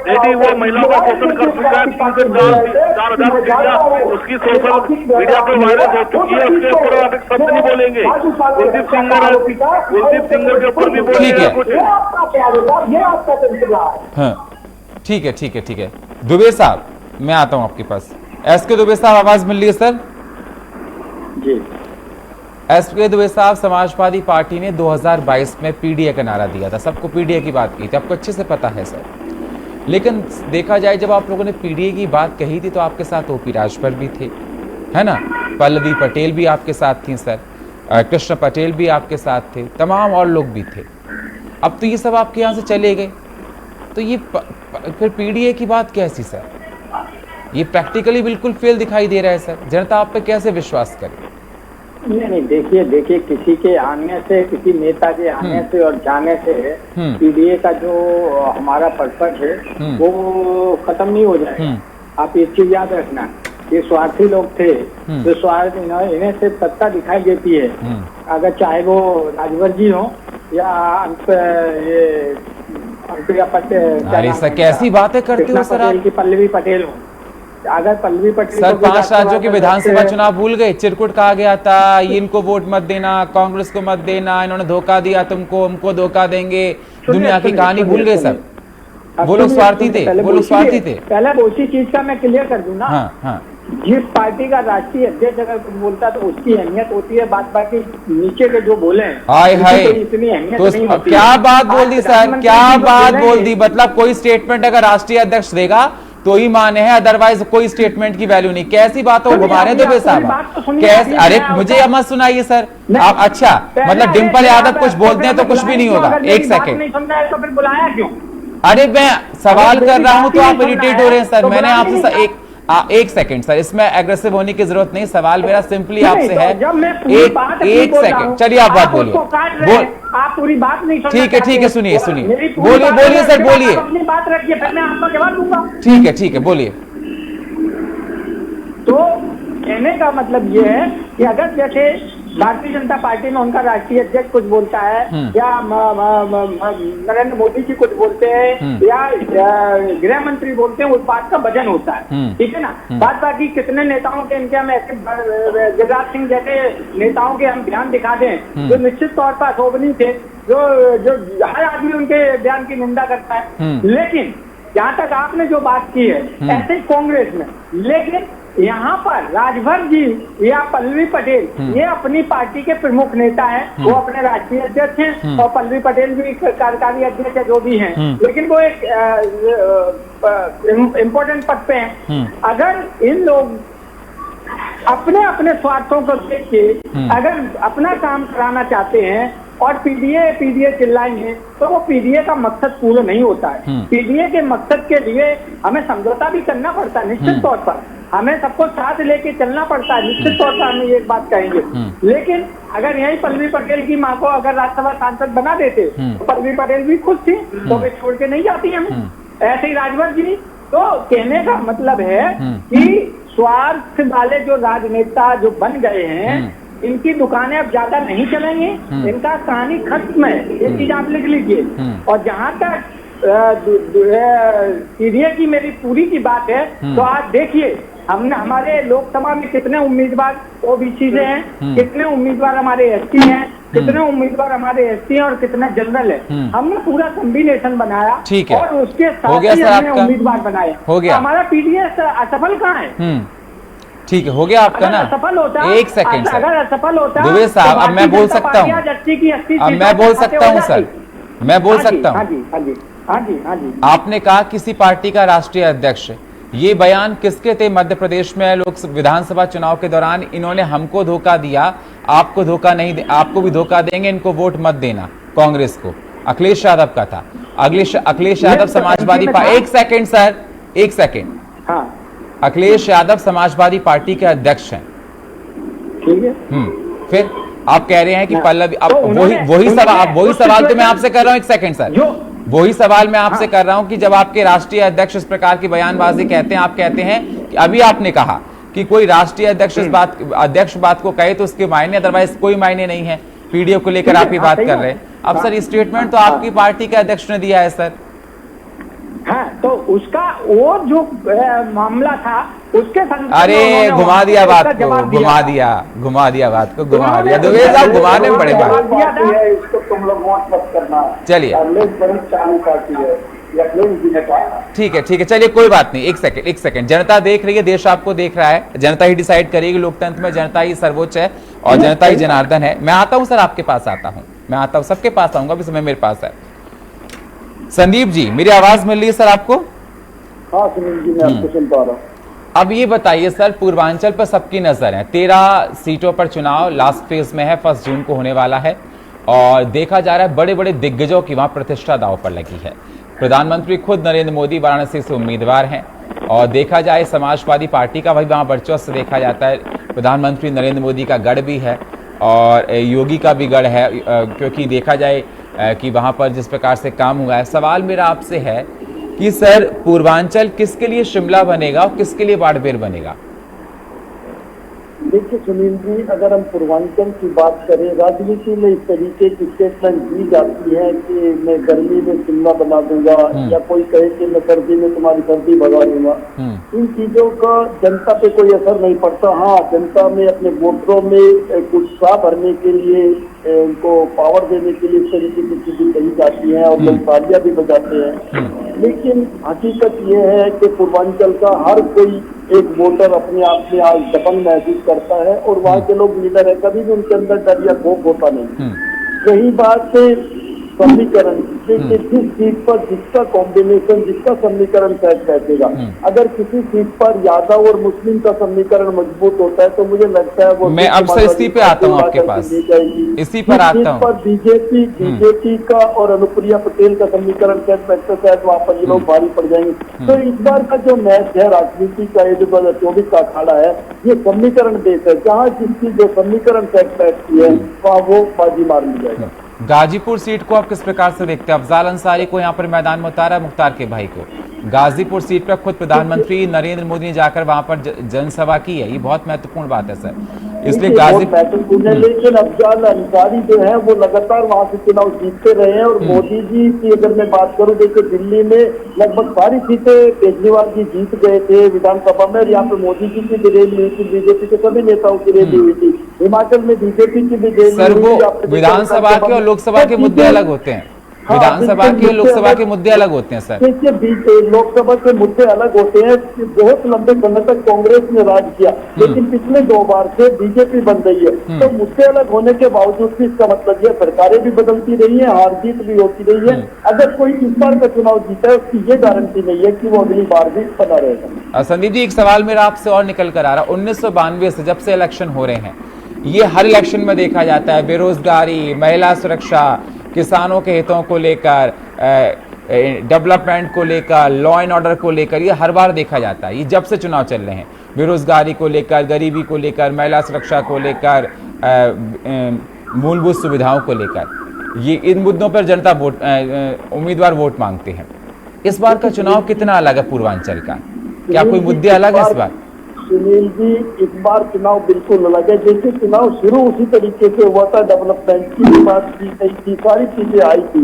[SPEAKER 4] रेड्डी वो महिलाओं का शोषण कर चुका है, 3 से 4 हजार उसकी सोशल मीडिया पर वायरल हो चुकी है, उसके ऊपर आप एक शब्द नहीं बोलेंगे। कुलदीप सिंगर के ऊपर भी बोलेंगे कुछ।
[SPEAKER 1] ठीक है ठीक है ठीक है। दुबे साहब मैं आता हूं आपके पास। एसके दुबे साहब आवाज मिल रही है सर?
[SPEAKER 2] जी।
[SPEAKER 1] एसके दुबे साहब, समाजवादी पार्टी ने 2022 में पीडीए का नारा दिया था, सबको पीडीए की बात की थी, आपको अच्छे से पता है सर। लेकिन देखा जाए जब आप लोगों ने पीडीए की बात कही थी तो आपके साथ ओपी राजभर भी थे, है ना, पल्लवी पटेल भी आपके साथ थी सर, कृष्ण पटेल भी आपके साथ थे, तमाम और लोग भी थे। अब तो ये सब आपके यहाँ से चले गए, तो ये फिर पीडीए की बात कैसी सर? ये प्रैक्टिकली बिल्कुल फेल दिखाई दे रहा है सर। जनता आप पे कैसे विश्वास करे?
[SPEAKER 2] नहीं देखिए किसी के आने से, किसी नेता के आने से और जाने से पीडीए का जो हमारा पर्पज है वो खत्म नहीं हो जाएगा। आप एक चीज याद रखना, ये स्वार्थी लोग थे, जो स्वार्थ इन्हें से सत्ता दिखाई देती है, अगर चाहे वो राजभर जी हो या ये
[SPEAKER 1] कैसी बातें करते हो सर आप?
[SPEAKER 2] पल्लवी पटेल हो, अगर पल्लवी पटेल
[SPEAKER 1] सर 5 राज्यों के विधानसभा चुनाव भूल गए? चिरकुट कहा गया था इनको वोट मत देना, कांग्रेस को मत देना, इन्होंने धोखा दिया तुमको, हमको धोखा देंगे, दुनिया की कहानी भूल गए सर। वो लोग स्वार्थी थे, वो लोग स्वार्थी थे।
[SPEAKER 2] पहले उसी चीज का मैं क्लियर कर दूं ना।
[SPEAKER 1] हाँ।
[SPEAKER 2] जिस पार्टी का राष्ट्रीय अध्यक्ष अगर बोलता तो उसकी अहमियत होती है, बाकी नीचे के जो बोले
[SPEAKER 1] हाय
[SPEAKER 2] इतनी अहमियत नहीं होती।
[SPEAKER 1] क्या बात बोल दी सर, क्या बात बोल दी? मतलब कोई स्टेटमेंट अगर राष्ट्रीय अध्यक्ष देगा तो ही माने है, अदरवाइज कोई स्टेटमेंट की वैल्यू नहीं। कैसी बातों को घुमा रहे दुबे साहब? कैसे? अरे मुझे मत सुनाइए सर आप। अच्छा मतलब डिम्पल यादव कुछ बोलते हैं तो कुछ भी नहीं होगा? एक सेकेंड,
[SPEAKER 2] तो फिर बुलाया क्यों?
[SPEAKER 1] अरे मैं सवाल कर रहा हूं तो आप इरिटेट हो रहे हैं सर। मैंने आपसे एक सेकंड सर, इसमें एग्रेसिव होने की जरूरत नहीं। सवाल मेरा सिंपली आपसे है, एक सेकंड, चलिए आप बात बोलिए।
[SPEAKER 2] आप पूरी बात नहीं सुन,
[SPEAKER 1] ठीक है सुनिए बोलिए सर, बोलिए,
[SPEAKER 2] अपनी बात रखिए, फिर मैं आपका जवाब दूंगा।
[SPEAKER 1] ठीक है बोलिए।
[SPEAKER 2] तो कहने का मतलब ये है कि अगर जैसे भारतीय जनता पार्टी में उनका राष्ट्रीय अध्यक्ष कुछ बोलता है या नरेंद्र मोदी जी कुछ बोलते हैं या गृह मंत्री बोलते हैं, उस बात का वजन होता है, ठीक है ना। बात बाकी कितने नेताओं के इनके हम ऐसे गिरिराज सिंह जैसे नेताओं के हम ध्यान दिखा दें जो निश्चित तौर पर शोभनीय थे, जो हर आदमी उनके बयान की निंदा करता है, लेकिन यहाँ तक आपने जो बात की है ऐसे कांग्रेस में, लेकिन यहाँ पर राजभर जी या पल्लवी पटेल ये अपनी पार्टी के प्रमुख नेता हैं, वो अपने राष्ट्रीय अध्यक्ष हैं और पल्लवी पटेल भी कार्यकारी अध्यक्ष है, जो भी हैं, लेकिन वो एक इम्पोर्टेंट पद पे हैं। अगर इन लोग अपने अपने स्वार्थों को देख के अगर अपना काम कराना चाहते हैं और पीडीए चिल्लाएंगे तो वो पीडीए का मकसद पूरा नहीं होता है। पीडीए के मकसद के लिए हमें समझौता भी करना पड़ता है, निश्चित तौर पर हमें सबको साथ लेके चलना पड़ता है, निश्चित तौर पर हम ये बात कहेंगे। लेकिन अगर यही पल्लवी पटेल की माँ को अगर राज्यसभा सांसद बना देते तो पल्लवी पटेल भी खुश थी, तो वे छोड़ के नहीं जाती हमें, ऐसे ही राजभर जी। तो कहने का मतलब है कि स्वार्थ वाले जो राजनेता जो बन गए हैं, इनकी दुकानें अब ज्यादा नहीं चलेंगी, इनका कहानी खत्म है, ये चीज आप लिख लीजिए। और जहां तक पीडीए की मेरी पूरी की बात है, तो आज देखिए हमने हमारे लोकसभा में कितने उम्मीदवार ओबीसी से हैं, कितने उम्मीदवार हमारे एसटी हैं, कितने उम्मीदवार हमारे एसटी हैं और कितने जनरल है। हमने पूरा कॉम्बिनेशन बनाया,
[SPEAKER 1] ठीक है,
[SPEAKER 2] और उसके
[SPEAKER 1] हो
[SPEAKER 2] साथ
[SPEAKER 1] गया
[SPEAKER 2] ही
[SPEAKER 1] सर
[SPEAKER 2] हमने
[SPEAKER 1] आपका
[SPEAKER 2] उम्मीदवार बनाए।
[SPEAKER 1] हो गया,
[SPEAKER 2] हमारा पीडीए असफल कहाँ है?
[SPEAKER 1] ठीक है, हो गया आपका ना।
[SPEAKER 2] असफल होता,
[SPEAKER 1] एक सेकंड सर,
[SPEAKER 2] अगर असफल होता
[SPEAKER 1] दुबे साहब, अब मैं बोल सकता हूँ, अब मैं बोल सकता हूँ सर, मैं बोल सकता हूँ।
[SPEAKER 2] हाँ जी।
[SPEAKER 1] आपने कहा किसी पार्टी का राष्ट्रीय अध्यक्ष, ये बयान किसके थे? मध्य प्रदेश में लोक विधानसभा चुनाव के दौरान इन्होंने हमको धोखा दिया, आपको धोखा नहीं, आपको भी धोखा देंगे, इनको वोट मत देना, कांग्रेस को। अखिलेश यादव का था। अखिलेश यादव समाजवादी पार्टी, एक सेकंड सर, एक सेकंड।
[SPEAKER 2] हाँ,
[SPEAKER 1] अखिलेश यादव समाजवादी पार्टी के अध्यक्ष हैं,
[SPEAKER 2] ठीक है।
[SPEAKER 1] फिर आप कह रहे हैं कि पल्लवी, अब वही सवाल तो मैं आपसे कर रहा हूं, एक सेकंड सर, वही सवाल मैं आपसे कर रहा हूं कि जब आपके राष्ट्रीय अध्यक्ष इस प्रकार की बयानबाजी कहते हैं, आप कहते हैं कि अभी आपने कहा कि कोई राष्ट्रीय अध्यक्ष बात को कहे तो उसके मायने, अदरवाइज कोई मायने नहीं है। पीडीए को लेकर आप ये बात कर रहे हैं। अब सर स्टेटमेंट तो आपकी पार्टी के अध्यक्ष ने दिया है सर।
[SPEAKER 2] हाँ, तो उसका वो जो मामला था उसके
[SPEAKER 1] अरे घुमा दिया बात को, घुमा दिया बात को, घुमा दिया। दुबे साहब घुमाने में बड़े बात,
[SPEAKER 3] इसको तुम लोग मत करना।
[SPEAKER 1] चलिए ठीक है, चलिए कोई बात नहीं। एक सेकंड, जनता देख रही है, देश आपको देख रहा है, जनता ही डिसाइड करेगी। लोकतंत्र में जनता ही सर्वोच्च है और जनता ही जनार्दन है। मैं आता हूं सर, आपके पास आता हूं, मैं आता हूं, सबके पास आऊंगा, अभी समय मेरे पास है। संदीप जी, मेरी आवाज मिल रही है सर आपको?
[SPEAKER 3] हाँ सुनील जी, मैं आपको सुन पा रहा हूँ।
[SPEAKER 1] अब ये बताइए सर, पूर्वांचल पर सबकी नजर है, 13 सीटों पर चुनाव लास्ट फेज में है, 1 जून को होने वाला है और देखा जा रहा है बड़े बड़े दिग्गजों की वहां प्रतिष्ठा दांव पर लगी है। प्रधानमंत्री खुद नरेंद्र मोदी वाराणसी से उम्मीदवार हैं और देखा जाए समाजवादी पार्टी का वही वहां वर्चस्व देखा जाता है। प्रधानमंत्री नरेंद्र मोदी का गढ़ भी है और योगी का भी गढ़ है, क्योंकि देखा जाए कि वहां पर जिस प्रकार से काम हुआ है। सवाल मेरा आपसे है कि सर पूर्वांचल किसके लिए शिमला बनेगा और किसके लिए बाड़मेर बनेगा?
[SPEAKER 3] देखिए सुनील जी, अगर हम पूर्वांचल की बात करें, राजनीति में इस तरीके की स्टेटमेंट दी जाती है कि मैं गर्मी में शिमला बना दूंगा या कोई कहे कि मैं सर्दी में तुम्हारी सर्दी भगा दूंगा। इन चीजों का जनता पे कोई असर नहीं पड़ता। हाँ, जनता में अपने वोटरों में एक उत्साह भरने के लिए, उनको पावर देने के लिए इस तरीके की चीजें कही जाती हैं और लोग तालियां भी बजाते हैं। लेकिन हकीकत ये है कि पूर्वांचल का हर कोई एक वोटर अपने आप में आज दबंग महसूस करता है और वहाँ के लोग लीडर है, कभी भी उनके अंदर डर या खौफ होता नहीं। रही बात समीकरण, देखिए जिस सीट पर जिसका कॉम्बिनेशन, जिसका समीकरण सेट बैठेगा, अगर किसी सीट पर यादव और मुस्लिम का समीकरण मजबूत होता है तो मुझे लगता है वो, मैं अब से इसी पे आता हूँ आपके पास, इसी पर आता हूँ। पर बीजेपी का और अनुप्रिया पटेल का समीकरण सेट बैठता है तो वहाँ पर ये लोग भारी पड़ जाएंगे। तो इस बार का जो मैच है राजनीति का, ये 2024 का अखाड़ा है, ये समीकरण बेस है। जहाँ जिसकी जो समीकरण सेट बैठती है वहाँ वो बाजी मार ली जाएगा।
[SPEAKER 1] गाजीपुर सीट को आप किस प्रकार से देखते हैं? अफजाल अंसारी को यहाँ पर मैदान में उतारा, मुख्तार के भाई को। गाजीपुर सीट पर खुद प्रधानमंत्री नरेंद्र मोदी ने जाकर वहां पर जनसभा की है, ये बहुत महत्वपूर्ण बात है सर। इसलिए
[SPEAKER 3] लेकिन अफजाल अंसारी जो है वो लगातार वहाँ से चुनाव जीतते रहे हैं। और मोदी जी की अगर मैं बात करूँ, देखिए दिल्ली में लगभग सारी सीटें केजरीवाल जी जीत गए थे विधानसभा में, और यहाँ पे मोदी जी की भी रैली हुई थी, बीजेपी के सभी नेताओं की रैली हुई थी। हिमाचल में बीजेपी की भी रैली
[SPEAKER 1] सर, वो विधानसभा के और लोकसभा के मुद्दे अलग होते हैं। विधानसभा के और लोकसभा के मुद्दे अलग होते हैं सर।
[SPEAKER 3] देखिए लोकसभा के मुद्दे अलग होते हैं। बहुत लंबे समय तक कांग्रेस ने राज किया, लेकिन पिछले 2 बार से बीजेपी बन रही है। तो मुद्दे अलग होने के बावजूद भी इसका मतलब ये सरकारें भी बदलती रही है, हार जीत भी होती रही है। अगर कोई इस बार का चुनाव जीता है उसकी ये गारंटी नहीं है कि वो अगली बार भी बना रहेगा।
[SPEAKER 1] संदीप जी, एक सवाल मेरा आपसे और निकल कर आ रहा है। 1992 से जब से इलेक्शन हो रहे हैं, ये हर इलेक्शन में देखा जाता है, बेरोजगारी, महिला सुरक्षा, किसानों के हितों को लेकर, डेवलपमेंट को लेकर, लॉ एंड ऑर्डर को लेकर, ये हर बार देखा जाता है। ये जब से चुनाव चल रहे हैं, बेरोजगारी को लेकर, गरीबी को लेकर, महिला सुरक्षा को लेकर, मूलभूत सुविधाओं को लेकर, ये इन मुद्दों पर जनता उम्मीदवार वोट मांगते हैं। इस बार का चुनाव कितना अलग है पूर्वांचल का? क्या कोई मुद्दे अलग है इस बार?
[SPEAKER 3] सुनील जी, इस बार चुनाव बिल्कुल अलग है। जैसे चुनाव शुरू उसी तरीके से हुआ था, डेवलपमेंट की बात की गई थी, सारी चीजें आई थी।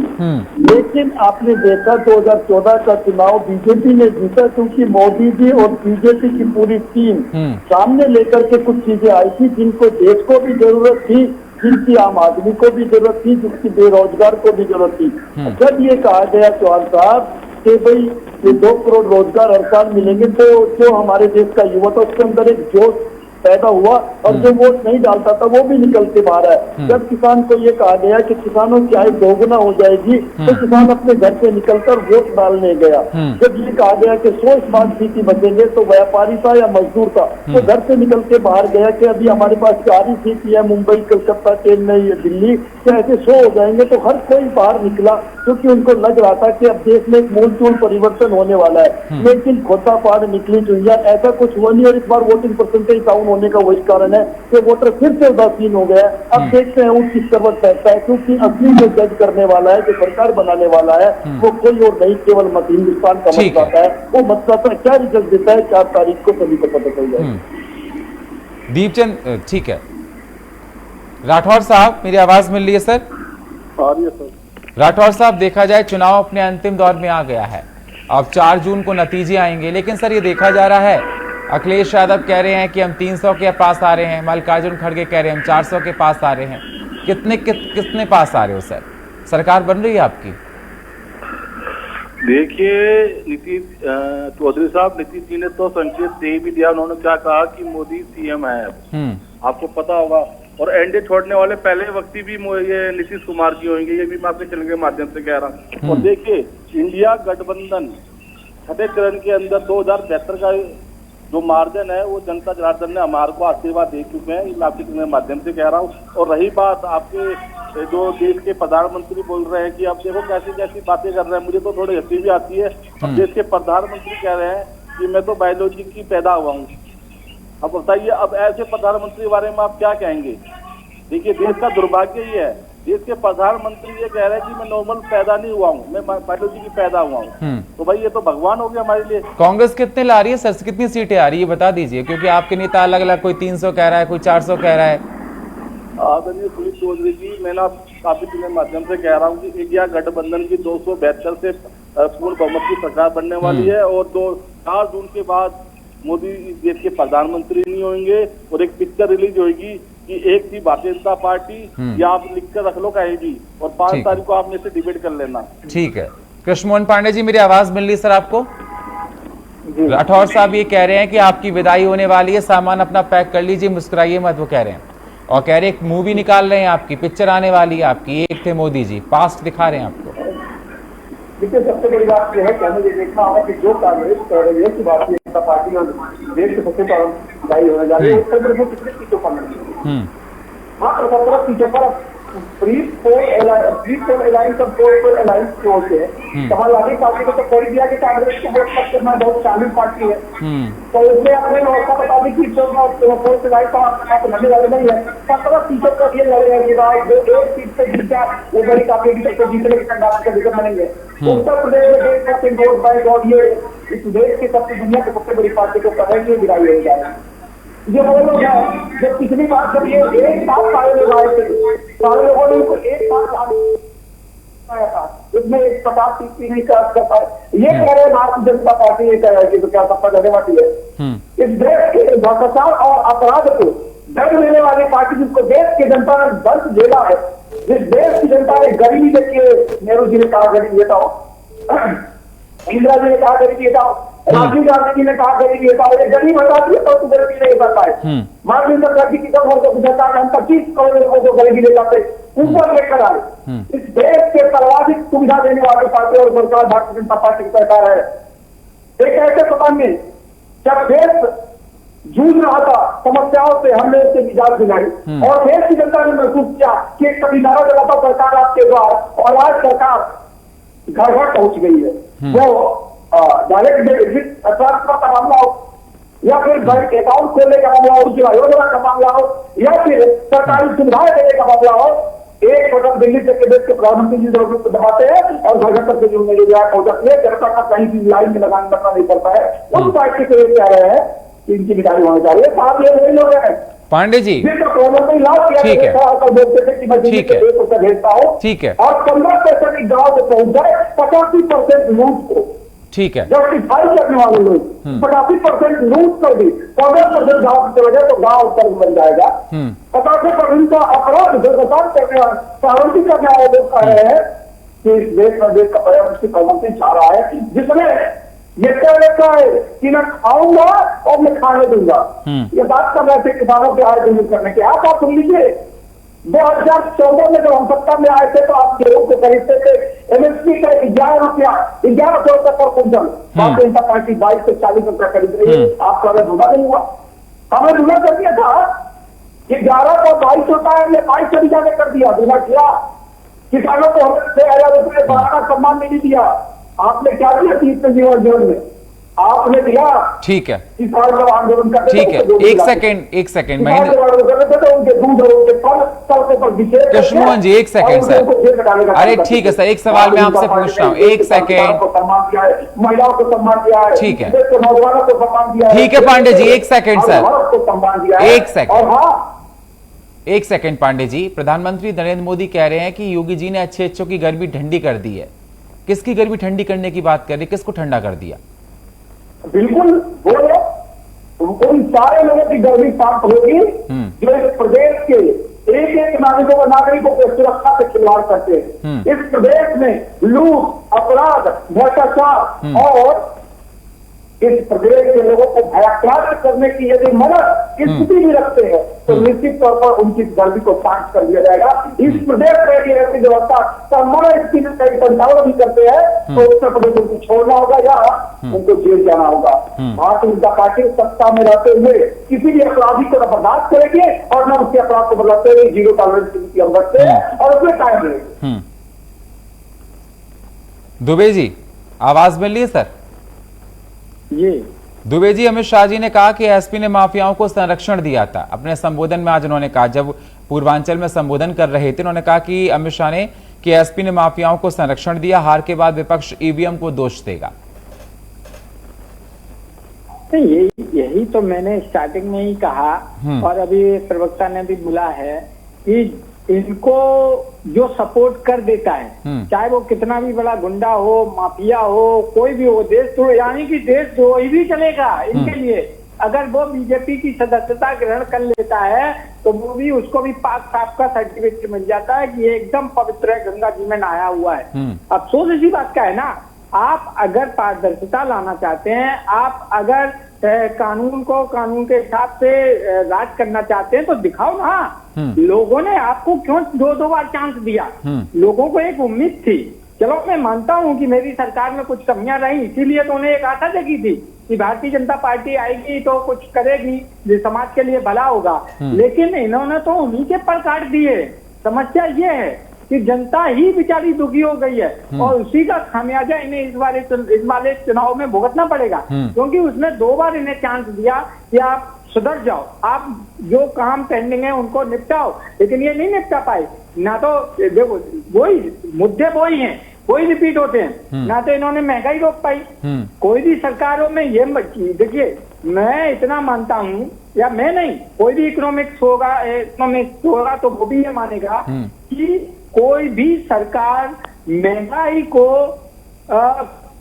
[SPEAKER 3] लेकिन आपने देखा 2014 का चुनाव बीजेपी ने जीता, क्योंकि मोदी जी और बीजेपी की पूरी टीम सामने लेकर के कुछ चीजें आई थी जिनको देश को भी जरूरत थी, जिनकी आम आदमी को भी जरूरत थी, जिसकी बेरोजगार को भी जरूरत थी। जब ये कहा गया चौहान साहब कि भाई ये 2 करोड़ रोजगार हर साल मिलेंगे, तो जो हमारे देश का युवा था उसके अंदर एक जोश पैदा हुआ, और जो वोट नहीं डालता था वो भी निकल के बाहर है। जब किसान को ये कहा गया कि किसानों की आय दोगुना हो जाएगी, तो किसान अपने घर से निकलकर वोट डालने गया। जब ये कहा गया कि 100 स्मार्ट सिटी बचेंगे, तो व्यापारी था या मजदूर था तो घर से निकल के बाहर गया कि अभी हमारे पास 4 ही सिटी है, मुंबई, कलकत्ता, चेन्नई, दिल्ली, तो ऐसे 100 हो जाएंगे। तो हर कोई बाहर निकला, क्योंकि उनको लग रहा था कि अब देश में एक मूलचूल परिवर्तन होने वाला है। लेकिन खोता पाड़ निकली चुनिया, ऐसा कुछ हुआ नहीं। और इस बार वोटिंग परसेंटेज डाउन होने का वही कारण है कि वोटर फिर से उदासीन हो गया। अब देखते हैं ऊँट किस करवट बैठता है, क्योंकि असली जो जज करने वाला है, जो सरकार बनाने वाला है, वो कोई और नहीं, केवल मत हिंदुस्तान का मतदाता है। वो मतदाता क्या रिजल्ट देता है 4 तारीख को सभी को पता चल जाएगा।
[SPEAKER 1] दीपचंद, ठीक है। राठौर साहब, मेरी आवाज मिल रही है सर?
[SPEAKER 4] आ रही है सर।
[SPEAKER 1] राठौर साहब, देखा जाए चुनाव अपने अंतिम दौर में आ गया है। अब 4 जून को नतीजे आएंगे, लेकिन सर ये देखा जा रहा है, अखिलेश यादव कह रहे हैं कि हम 300 के पास आ रहे हैं, मल्लिकार्जुन खड़गे कह रहे हैं हम 400 के पास आ रहे हैं। कितने पास आ रहे हो सर? सरकार बन रही है आपकी?
[SPEAKER 4] देखिए नीतीश चौधरी साहब, नीतीश जी ने तो संकेत दे भी दिया। उन्होंने क्या कहा कि मोदी सीएम है, आपको पता होगा। और एनडीए छोड़ने वाले पहले व्यक्ति भी ये नीतीश कुमार जी होंगे, ये भी मैं आपके चैनल के माध्यम से कह रहा हूँ। और देखिए, इंडिया गठबंधन 6ठे चरण के अंदर 2072 का जो मार्जिन है, वो जनता जनार्दन ने हमारे को आशीर्वाद दे चुके हैं, मैं आपके चैनल के माध्यम से कह रहा हूँ। और रही बात आपके जो देश के प्रधानमंत्री बोल रहे हैं कि अब देखो कैसी कैसी बातें कर रहे हैं, मुझे तो थोड़ी हंसी भी आती है। अब देश के प्रधानमंत्री कह रहे हैं कि मैं तो बायोलॉजी की पैदा हुआ हूँ। अब बताइए, अब ऐसे प्रधानमंत्री के बारे में आप क्या कहेंगे? देखिए, देश का दुर्भाग्य ही है, देश के प्रधानमंत्री ये कह रहे हैं कि मैं नॉर्मल पैदा नहीं हुआ हूँ, मैं बायोलॉजी की पैदा हुआ हूँ। तो भाई ये तो भगवान हो गया हमारे लिए।
[SPEAKER 1] कांग्रेस कितने ला रही है सर? कितनी सीटें आ रही है बता दीजिए, क्योंकि आपके नेता अलग अलग, कोई 300 कह रहा है, कोई 400 कह रहा है।
[SPEAKER 4] आदरणीय सुनील चौधरी जी, मैं ना काफी के माध्यम से कह रहा हूँ कि इंडिया गठबंधन की 272 से पूर्ण बहुमत की सरकार बनने वाली है। और 4 जून के बाद मोदी इस देश के प्रधानमंत्री नहीं होंगे। और एक पिक्चर रिलीज होगी कि एक थी भारतीय जनता पार्टी, या आप लिख कर रख लो कहीं भी, और 5 तारीख को आप मेरे से डिबेट कर लेना।
[SPEAKER 1] ठीक है। कृष्णमोहन पांडे जी, मेरी आवाज मिल रही है सर आपको? राठौर साहब ये कह रहे हैं कि आपकी विदाई होने वाली है, सामान अपना पैक कर लीजिए, मुस्कुराइए मत, वो कह रहे हैं। और कह रहे हैं एक मूवी निकाल रहे हैं आपकी, पिक्चर आने वाली है आपकी, एक थे मोदी जी, पास्ट दिखा रहे हैं आपको।
[SPEAKER 3] देखिए, सबसे बड़ी बात यह है कि हमें ये देखना होगा कि जो कांग्रेस कर रही है कि भारतीय जनता पार्टी और देश के सबसे बड़ा विदाई होने जा रही है, उत्तर प्रदेश में कितने सीटों पर मिलेगी? मात्र 17 सीटों पर ब्रीफ पोल अलायंस और पोल अलायंस जो होते हैं, समाजवादी पार्टी को तो कर दिया कि कांग्रेस को वोट मत करना, बहुत शामिल पार्टी है। तो इसमें अपने व्यवस्था बता दी कि पोल अलायंस आप लड़ने वाले नहीं है। 17 सीटों पर ये लड़ेगा, जो 1 सीट से जीता वो बड़ी काफी जीतने के संघर्ष का विकल्प बनेंगे। उत्तर प्रदेश में 1.5% वोट बैंक, और ये इस देश की सबसे दुनिया की सबसे बड़ी पार्टी को करेंगे विदाई हो जाएगी। ये वो लोग हैं जो पिछली बार जब ये एक साथ सारे लोग आए थे, सारे लोगों ने इनको एक साथ आया था, इसमें 50-30 नहीं कर पाए। ये कह रहे हैं भारतीय जनता पार्टी ये कह रहा है कि तो क्या सत्ता देने वाली है। इस देश के भ्रष्टाचार और अपराध को दंड देने वाली पार्टी, जिसको देश की जनता ने दंड देना है, जिस देश की जनता ने गरीबी देखिए, नेहरू जी ने कहा गरीबी हटाओ, इंदिरा जी ने कहा गरीबी हटाओ, राजीव गांधी जी ने कहा गरीबी हटाओ, ये गरीब हटा दिए तो गरीबी नहीं कर पाए। मार्जिन गांधी की कम हो तो सरकार हम 25 करोड़ लोगों को गरीबी ले जाते ऊपर लेकर आए। इस देश के सर्वाधिक सुविधा देने वाली पार्टी और सरकार भारतीय जनता पार्टी की सरकार है। एक ऐसे समय में जब देश जूझ रहा था समस्याओं से, हमने उससे निजात दिलाई और देश की जनता ने महसूस किया कि एक कभी-नारा जलाता सरकार आपके द्वार, और आज सरकार घर घर पहुंच गई है। वो डायरेक्ट डेबिट ट्रांसफर का मामला हो, या फिर बैंक अकाउंट खोलने का मामला हो, उज्ज्वला योजना का मामला हो, या फिर सरकारी सुविधाएं देने का मामला हो, एक बटन दिल्ली से प्रदेश के प्रधानमंत्री जी जरूरत को दबाते हैं और घर घर तक जो रियायत हो जाती है, जनता का कहीं भी लाइन में लगाने का नहीं पड़ता है। उस पार्टी को ये कह रहे हैं कि इनकी निगरानी होनी चाहिए। साथ ये वही लोग हैं
[SPEAKER 1] पांडे जी,
[SPEAKER 3] प्रधानमंत्री लाभ किया
[SPEAKER 1] ठीक है,
[SPEAKER 3] बोलते थे कि मैं दिल्ली से 1 रुपया भेजता हूँ,
[SPEAKER 1] ठीक है,
[SPEAKER 3] और 15% गाँव में पहुंच जाए, 85% लूट को,
[SPEAKER 1] ठीक है,
[SPEAKER 3] जब डिफाई करने वाले लोग 85% लूट कर दी, 15% गाँव की चले जाए तो गाँव उत्तर बन जाएगा। 85% का अपराध भ्रष्टाचार करने वाले, प्रारंभिक करने वाले लोग कह रहे हैं कि इस देश में देश का पर्यावरण प्रधानमंत्री चाह रहा है, जिसमें ये कह रखा है कि मैं खाऊंगा और मैं खाने दूंगा। ये बात कर रहे थे किसानों के आय दूर करने के। आप सुन लीजिए, 2014 में जब हम सत्ता में आए थे तो आप गेहूं को खरीदते थे एमएसपी का 11 रुपया, 1100 रुपये पर क्विंटल, भारतीय जनता पार्टी 22 से 40 रुपया खरीद रही है। आपका अगर धोखा नहीं हुआ, हमें धोखा कर दिया था कि 11 को 22 होता है, हमने 22 से भी ज्यादा कर दिया, धोखा किया। किसानों को हमें 6,000 रुपये 12 का सम्मान नहीं दिया। आपने क्या दिया 30 जीवन जीवन में? आपने दिया,
[SPEAKER 1] ठीक है,
[SPEAKER 3] किसान जब आंदोलन करते,
[SPEAKER 1] ठीक है, एक सेकंड महेंद्र कृष्णमोहन जी, एक सेकंड सर, अरे ठीक है सर, एक सवाल मैं आपसे पूछ रहा हूँ, एक सेकंड,
[SPEAKER 3] महिलाओं को सम्मान दिया है,
[SPEAKER 1] ठीक है,
[SPEAKER 3] नौजवानों को सम्मान दिया है,
[SPEAKER 1] ठीक है पांडे जी, एक सेकंड सर,
[SPEAKER 3] सम्मान दिया है,
[SPEAKER 1] एक सेकंड पांडे जी, प्रधानमंत्री नरेंद्र मोदी कह रहे हैं कि योगी जी ने अच्छे की गर्मी ठंडी कर दी है। किसकी गर्मी ठंडी करने की बात कर रही, किसको ठंडा कर दिया?
[SPEAKER 3] बिल्कुल बोलो, उन सारे लोगों की गर्मी शांत होगी जो इस प्रदेश के एक नागरिकों को सुरक्षा से खिलवाड़ करते हैं। इस प्रदेश में लूट, अपराध, भ्रष्टाचार और इस प्रदेश के लोगों को भयाक्रांत करने की यदि मदद स्थिति भी रखते हैं तो निश्चित तौर पर उनकी गर्मी को शांत कर दिया जाएगा। इस प्रदेश में ऐसी व्यवस्था पंचावन भी करते हैं तो उत्तर प्रदेश उनको छोड़ना होगा या उनको जेल जाना होगा। भारतीय जनता पार्टी सत्ता में रहते हुए किसी भी अपराधी को न बर्दाश्त करेगी और न उसके अपराध को बर्दाश्त करेगी। जीरो टॉलरेंस की नीति हम रखते हैं और उसमें कायम रहेगी।
[SPEAKER 1] दुबे जी, आवाज मिल रही है सर?
[SPEAKER 2] ये
[SPEAKER 1] दुबे जी, अमित शाह जी ने कहा कि एसपी ने माफियाओं को संरक्षण दिया था। अपने संबोधन में आज उन्होंने कहा, जब पूर्वांचल में संबोधन कर रहे थे, उन्होंने कहा कि अमित शाह ने कि एसपी ने माफियाओं को संरक्षण दिया, हार के बाद विपक्ष ईवीएम को दोष देगा।
[SPEAKER 2] यही तो मैंने स्टार्टिंग में ही कहा और अभी प्रवक्ता ने भी बोला है कि इनको जो सपोर्ट कर देता है, चाहे वो कितना भी बड़ा गुंडा हो, माफिया हो, कोई भी हो, देशद्रोह यानी कि देशद्रोही भी चलेगा इनके लिए। अगर वो बीजेपी की सदस्यता ग्रहण कर लेता है तो वो भी, उसको भी पाक साफ का सर्टिफिकेट मिल जाता है कि ये एकदम पवित्र है, गंगा जी में नहाया हुआ है। अफसोस इसी बात का है ना, आप अगर पारदर्शिता लाना चाहते हैं, आप अगर कानून को कानून के हिसाब से राज करना चाहते हैं तो दिखाओ ना। लोगों ने आपको क्यों 2 बार चांस दिया? लोगों को एक उम्मीद थी। चलो मैं मानता हूं कि मेरी सरकार में कुछ कमियां रही, इसीलिए तो उन्हें एक आशा जगी थी कि भारतीय जनता पार्टी आएगी तो कुछ करेगी, समाज के लिए भला होगा। लेकिन इन्होंने तो उन्हीं के पर काट दिए। समस्या ये है कि जनता ही बेचारी दुखी हो गई है और उसी का खामियाजा इन्हें इस वाले चुनाव में भुगतना पड़ेगा, क्योंकि उसने 2 बार इन्हें चांस दिया कि आप सुधर जाओ, आप जो काम पेंडिंग है उनको निपटाओ, लेकिन ये नहीं निपटा पाए। ना तो देखो वही मुद्दे वही हैं, वही रिपीट होते हैं। ना तो इन्होंने महंगाई रोक पाई। कोई भी सरकारों में ये देखिए, मैं इतना मानता हूं या मैं नहीं, कोई भी इकोनॉमिक्स होगा तो वो भी ये मानेगा कि कोई भी सरकार महंगाई को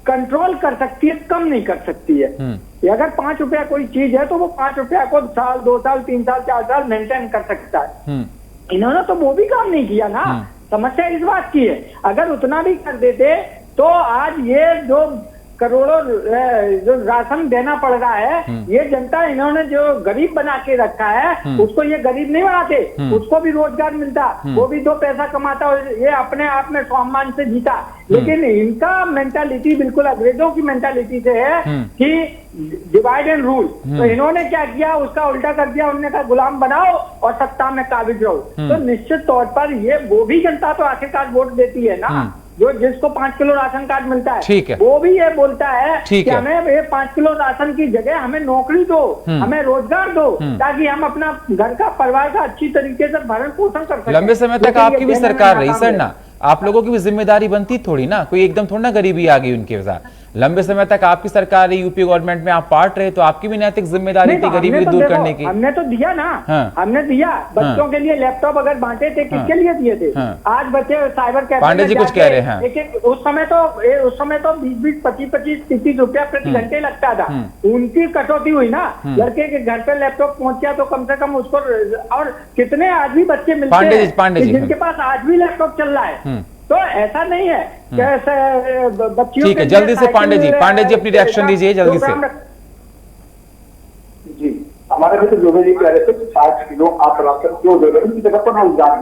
[SPEAKER 2] कंट्रोल कर सकती है, कम नहीं कर सकती है। अगर 5 रुपया कोई चीज है तो वो 5 रुपया को साल, 2 साल, 3 साल, 4 साल मेंटेन कर सकता है। इन्होंने तो वो भी काम नहीं किया ना। समस्या इस बात की है, अगर उतना भी कर देते तो आज ये जो करोड़ों जो राशन देना पड़ रहा है, ये जनता इन्होंने जो गरीब बना के रखा है उसको ये गरीब नहीं बनाते, उसको भी रोजगार मिलता, वो भी 2 पैसा कमाता और ये अपने आप में सम्मान से जीता। लेकिन इनका मेंटालिटी बिल्कुल अंग्रेजों की मेंटालिटी से है कि डिवाइड एंड रूल। तो इन्होंने क्या किया, उसका उल्टा कर दिया। उन्होंने कहा गुलाम बनाओ और सत्ता में काबिज रहो। तो निश्चित तौर पर ये वो भी जनता तो आखिरकार वोट देती है ना, जो जिसको 5 किलो राशन कार्ड मिलता है,
[SPEAKER 1] ठीक है,
[SPEAKER 2] वो भी ये बोलता है कि
[SPEAKER 1] है।
[SPEAKER 2] हमें ये 5 किलो राशन की जगह हमें नौकरी दो, हमें रोजगार दो, ताकि हम अपना घर का, परिवार का अच्छी तरीके से भरण पोषण कर सकें।
[SPEAKER 1] लंबे समय तक आपकी भी सरकार रही सर ना, आप लोगों की भी जिम्मेदारी बनती थोड़ी ना, कोई एकदम थोड़ा ना गरीबी आ गई उनके साथ। लंबे समय तक आपकी सरकार रही, यूपी गवर्नमेंट में आप पार्ट रहे, तो आपकी भी नैतिक जिम्मेदारी थी गरीबी दूर करने की।
[SPEAKER 2] हमने तो दिया ना, हमने दिया। बच्चों के लिए लैपटॉप अगर बांटे थे, किसके लिए दिए थे? आज बच्चे साइबर कैफे
[SPEAKER 1] पांडे जी कुछ कह रहे हैं।
[SPEAKER 2] लेकिन उस समय तो 20-20, 25-25, 30 रुपया प्रति घंटे लगता था। उनकी कटौती हुई ना, लड़के के घर पे लैपटॉप पहुंच गया तो कम से कम उसको। और कितने आज भी बच्चे मिलते हैं जिनके पास आज भी लैपटॉप चल रहा है। तो ऐसा नहीं है कैसे बच्चियों।
[SPEAKER 1] ठीक है, जल्दी से पांडे जी अपनी रिएक्शन दीजिए जल्दी से।
[SPEAKER 3] जी, हमारे भी तो जो भी कह रहे थे 60 किलो आप राशन क्यों दे रहे हैं, जगह पर ना उजागर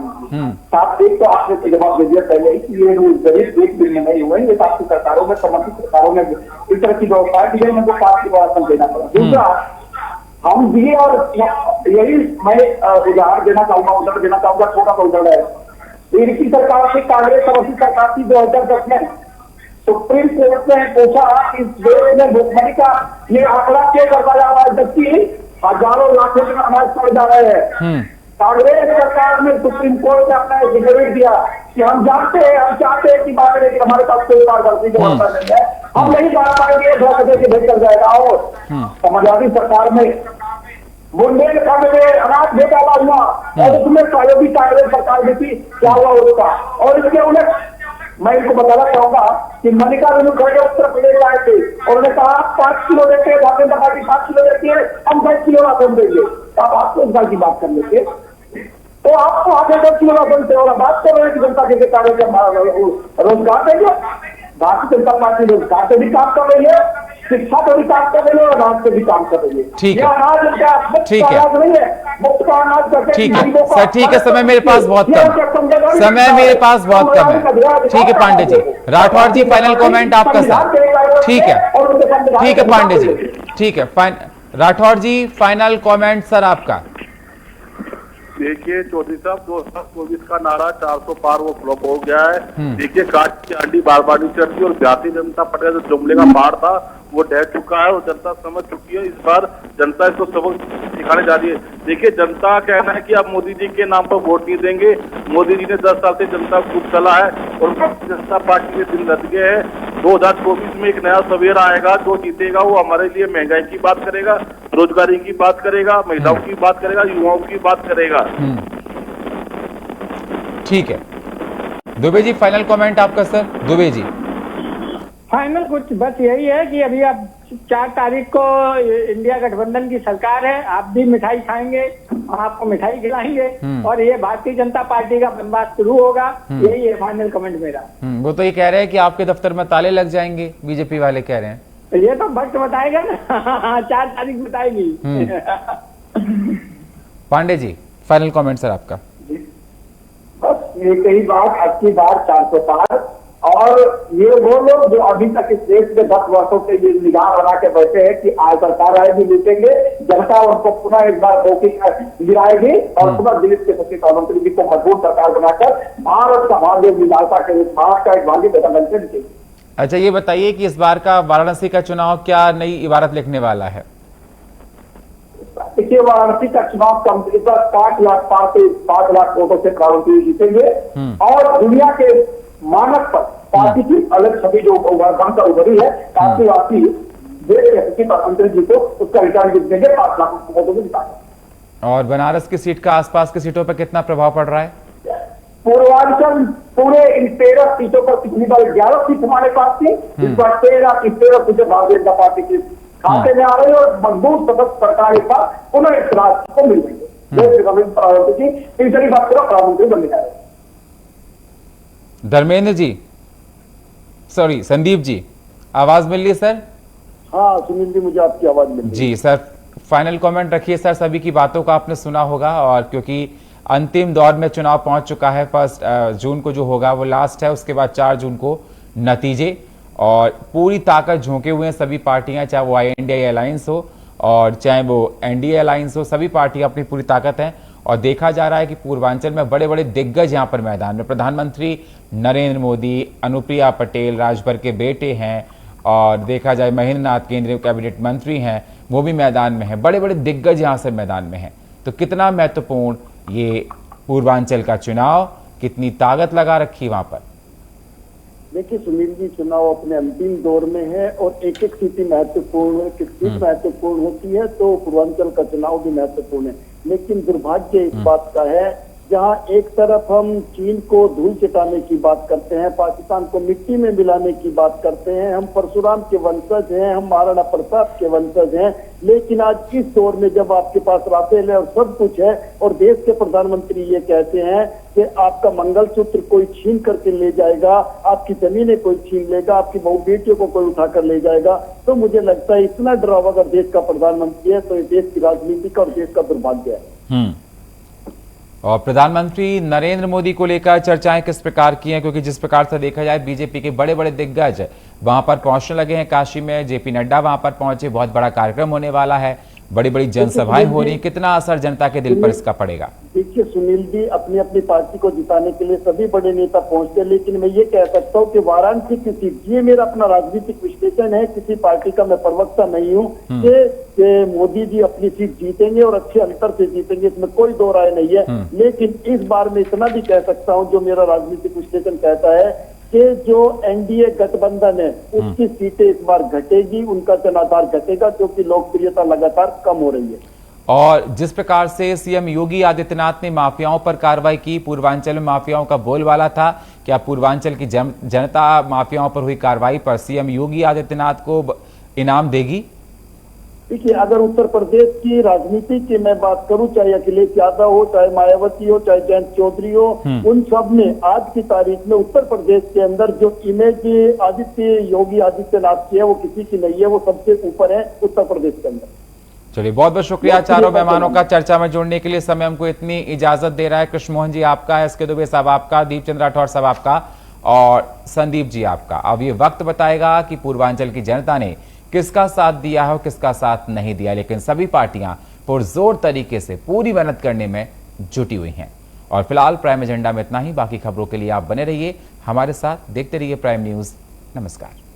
[SPEAKER 3] साथ एक तो आपने जवाब दे दिया पहले ही कि ये गरीब 1 दिन में नहीं हुए, ये आपकी सरकारों में, समर्थित सरकारों ने इस तरह की व्यवस्था की है, उनको 5 किलो राशन देना पड़ा। दूसरा, हम दिए और यही मैं उदाहरण देना चाहूंगा, छोटा सा उदाहरण है। इनकी सरकार से कांग्रेस और उसी सरकार की 2010 में सुप्रीम कोर्ट ने पूछा इस देश में भुखमरी का ये आंकड़ा क्यों करता जा रहा है, जबकि हजारों लाखों में अनाज पड़ जा रहे हैं। कांग्रेस सरकार ने सुप्रीम कोर्ट में अपना एफिडेविट दिया कि हम जानते हैं, हम चाहते हैं कि बात करें कि हमारे पास कोई पारदर्शी व्यवस्था नहीं है, हम नहीं बात पाएंगे, 2 बजे के भेज कर जाएगा। और समाजवादी सरकार में बुंदेलखंड में अनाज घोटाला हुआ और उसमें सहयोगी कांग्रेस सरकार में थी, क्या हुआ उसका। और इसके उलट मैं इनको बताना चाहूंगा कि मल्लिकार्जुन खड़गे उत्तर प्रदेश आए थे और उन्होंने कहा 5 किलो देते हैं, भारतीय जनता पार्टी 5 किलो देती है, हम 10 किलो राशन देंगे। आप आपको इस बात की बात कर लेते तो आपको आगे 10 किलो राशन से और बात कर रहे हैं कि जनता के कार्य रोजगार देंगे। भारतीय जनता पार्टी रोजगार से भी काम कर रही है, शिक्षा पर भी काम कर रही है और अनाज पे भी काम कर रही है।
[SPEAKER 1] ठीक है,
[SPEAKER 3] ठीक है, नहीं है मुफ्त का अनाज करके।
[SPEAKER 1] ठीक है सर, ठीक है, समय मेरे पास बहुत कम है। ठीक है पांडे जी, राठौर जी फाइनल कमेंट आपका सर। ठीक है पांडे जी, ठीक है, राठौर जी फाइनल कमेंट सर आपका।
[SPEAKER 4] देखिए चौधरी साहब, 2024 का नारा 400 पार वो फ्लॉप हो गया है। देखिए काट की आंडी बार बार नहीं चढ़ती और भारतीय जनता पार्टी का जो जुमले का पहाड़ था वो ढह चुका है और जनता समझ चुकी है। इस बार जनता इसको सबक सिखाने जा रही है। देखिए जनता का कहना है कि आप मोदी जी के नाम पर वोट नहीं देंगे। मोदी जी ने 10 साल से जनता को खूब चला है और जनता पार्टी के दिन रच गए हैं। 2024 में एक नया सवेरा आएगा, जो जीतेगा वो हमारे लिए महंगाई की बात करेगा, रोजगारी की बात करेगा, महिलाओं की बात करेगा, युवाओं की बात करेगा।
[SPEAKER 1] ठीक है, दुबे जी फाइनल कमेंट आपका सर। दुबे जी
[SPEAKER 2] फाइनल कुछ बस यही है कि अभी अब 4 तारीख को इंडिया गठबंधन की सरकार है, आप भी मिठाई खाएंगे, आपको मिठाई खिलाएंगे और ये भारतीय जनता पार्टी का बनवास शुरू होगा। यही है फाइनल कमेंट मेरा।
[SPEAKER 1] वो तो ये कह रहे हैं कि आपके दफ्तर में ताले लग जाएंगे, बीजेपी वाले कह रहे हैं।
[SPEAKER 2] ये तो वक्त बताएगा ना, 4 तारीख बताएगी।
[SPEAKER 1] Pandey ji final comment sir आपका।
[SPEAKER 3] बस एक ही बात, अब की बार 400 पार। और ये वो लोग जो अभी तक इस देश में 10 वर्षों से ये निगाह बना के बैठे हैं कि आज सरकार आएगी, जीतेंगे, जनता उनको पुनः एक बार मौके गिराएगी और पुनः दिल्ली के सचिव प्रधानमंत्री जी को मजबूत सरकार बनाकर भारत का भाग्य विधाता के भारत का एक भाग्य बदल के निकलेगी।
[SPEAKER 1] अच्छा ये बताइए कि इस बार का वाराणसी का चुनाव क्या नई इबारत लिखने वाला है?
[SPEAKER 3] देखिए वाराणसी का चुनाव कम्प्लीट 5 लाख पार से 5 लाख वोटों से प्रधानमंत्री जीतेंगे और दुनिया के मानक पर पार्टी की अलग छवि जो बनकर उभरी है, काशीवासी देश के यशस्वी प्रधानमंत्री जी को उसका रिटर्न गिफ्ट देंगे 5 लाख वोटों को जिताएंगे।
[SPEAKER 1] और बनारस की सीट का आसपास की सीटों पर कितना प्रभाव पड़ रहा है?
[SPEAKER 3] पूर्वांचल पूरे इन 13 सीटों पर पिछली बार 11 सीट हमारे पास थी, इस बार 13 सीटें भारतीय जनता पार्टी के खाते में आ रही है और मजबूत सदस्य सरकार के साथ पुनः इस राज्य को मिल रही है। तीसरी बात करो प्रधानमंत्री बनने जा रहे हैं।
[SPEAKER 1] धर्मेंद्र जी, सॉरी संदीप जी, आवाज मिल रही है सर?
[SPEAKER 3] हाँ सुनील जी, मुझे आपकी आवाज मिल रही है।
[SPEAKER 1] जी सर, फाइनल कमेंट रखिए सर। सभी की बातों का आपने सुना होगा और क्योंकि अंतिम दौर में चुनाव पहुंच चुका है, 1 जून को जो होगा वो लास्ट है, उसके बाद 4 जून को नतीजे, और पूरी ताकत झोंके हुए हैं सभी पार्टियां, चाहे वो इंडिया अलायंस हो और चाहे वो एनडीए अलायंस हो, सभी पार्टियां अपनी पूरी ताकत हैं। और देखा जा रहा है कि पूर्वांचल में बड़े बड़े दिग्गज यहां पर मैदान में, प्रधानमंत्री नरेंद्र मोदी, अनुप्रिया पटेल राजभर के बेटे हैं, और देखा जाए महेंद्र नाथ केंद्रीय कैबिनेट मंत्री हैं, वो भी मैदान में हैं, बड़े बड़े दिग्गज यहां से मैदान में हैं। तो कितना महत्वपूर्ण ये पूर्वांचल का चुनाव, कितनी ताकत लगा रखी वहां पर?
[SPEAKER 3] देखिए सुनील जी, चुनाव अपने अंतिम दौर में है और एक एक स्थिति महत्वपूर्ण है, किस सीट महत्वपूर्ण होती है तो पूर्वांचल का चुनाव भी महत्वपूर्ण है। लेकिन दुर्भाग्य इस बात का है, जहां एक तरफ हम चीन को धूल चटाने की बात करते हैं, पाकिस्तान को मिट्टी में मिलाने की बात करते हैं, हम परशुराम के वंशज हैं, हम महाराणा प्रताप के वंशज हैं, लेकिन आज इस दौर में जब आपके पास राफेल है और सब कुछ है और देश के प्रधानमंत्री ये कहते हैं कि आपका मंगलसूत्र कोई छीन करके ले जाएगा, आपकी जमीनें कोई छीन लेगा, आपकी बहु बेटियों को कोई उठाकर ले जाएगा, तो मुझे लगता है इतना डरावा अगर देश का प्रधानमंत्री है तो ये देश की राजनीति का और देश का दुर्भाग्य है।
[SPEAKER 1] और प्रधानमंत्री नरेंद्र मोदी को लेकर चर्चाएं किस प्रकार की हैं? क्योंकि जिस प्रकार से देखा जाए बीजेपी के बड़े बड़े दिग्गज वहां पर पहुंचने लगे हैं, काशी में जेपी नड्डा वहां पर पहुंचे, बहुत बड़ा कार्यक्रम होने वाला है, बड़ी बड़ी जनसभाएं हो रही हैं, कितना असर जनता के दिल पर इसका पड़ेगा?
[SPEAKER 3] देखिए सुनील जी, अपनी अपनी पार्टी को जिताने के लिए सभी बड़े नेता पहुंचते हैं, लेकिन मैं ये कह सकता हूँ कि वाराणसी की सीट, ये मेरा अपना राजनीतिक विश्लेषण है, किसी पार्टी का मैं प्रवक्ता नहीं हूँ, कि मोदी जी अपनी सीट जीतेंगे और अच्छे अंतर से जीतेंगे, इसमें कोई दो राय नहीं है। लेकिन इस बार मैं इतना भी कह सकता हूँ, जो मेरा राजनीतिक विश्लेषण कहता है कि जो एनडीए गठबंधन है उसकी सीटें इस बार घटेगी, उनका जनाधार घटेगा, क्योंकि लोकप्रियता लगातार कम हो रही है।
[SPEAKER 1] और जिस प्रकार से सीएम योगी आदित्यनाथ ने माफियाओं पर कार्रवाई की, पूर्वांचल में माफियाओं का बोलबाला था, क्या पूर्वांचल की जनता माफियाओं पर हुई कार्रवाई पर सीएम योगी आदित्यनाथ को इनाम देगी?
[SPEAKER 3] देखिए, अगर उत्तर प्रदेश की राजनीति की मैं बात करूं, चाहे अखिलेश यादव हो, चाहे मायावती हो, चाहे जयंत चौधरी हो, उन सब ने आज की तारीख में उत्तर प्रदेश के अंदर जो इमेज योगी आदित्यनाथ की है वो किसी की नहीं है, वो सबसे ऊपर है उत्तर प्रदेश के अंदर।
[SPEAKER 1] चलिए, बहुत बहुत शुक्रिया चारों मेहमानों का चर्चा में जुड़ने के लिए। समय हमको इतनी इजाजत दे रहा है। कृष्ण मोहन जी आपका, एस के दुबे साहब आपका, दीप चंद्र राठौर साहब आपका और संदीप जी आपका। अब ये वक्त बताएगा कि पूर्वांचल की जनता ने किसका साथ दिया है और किसका साथ नहीं दिया, लेकिन सभी पार्टियां पुरजोर तरीके से पूरी मेहनत करने में जुटी हुई हैं। और फिलहाल प्राइम एजेंडा में इतना ही। बाकी खबरों के लिए आप बने रहिए हमारे साथ, देखते रहिए प्राइम न्यूज। नमस्कार।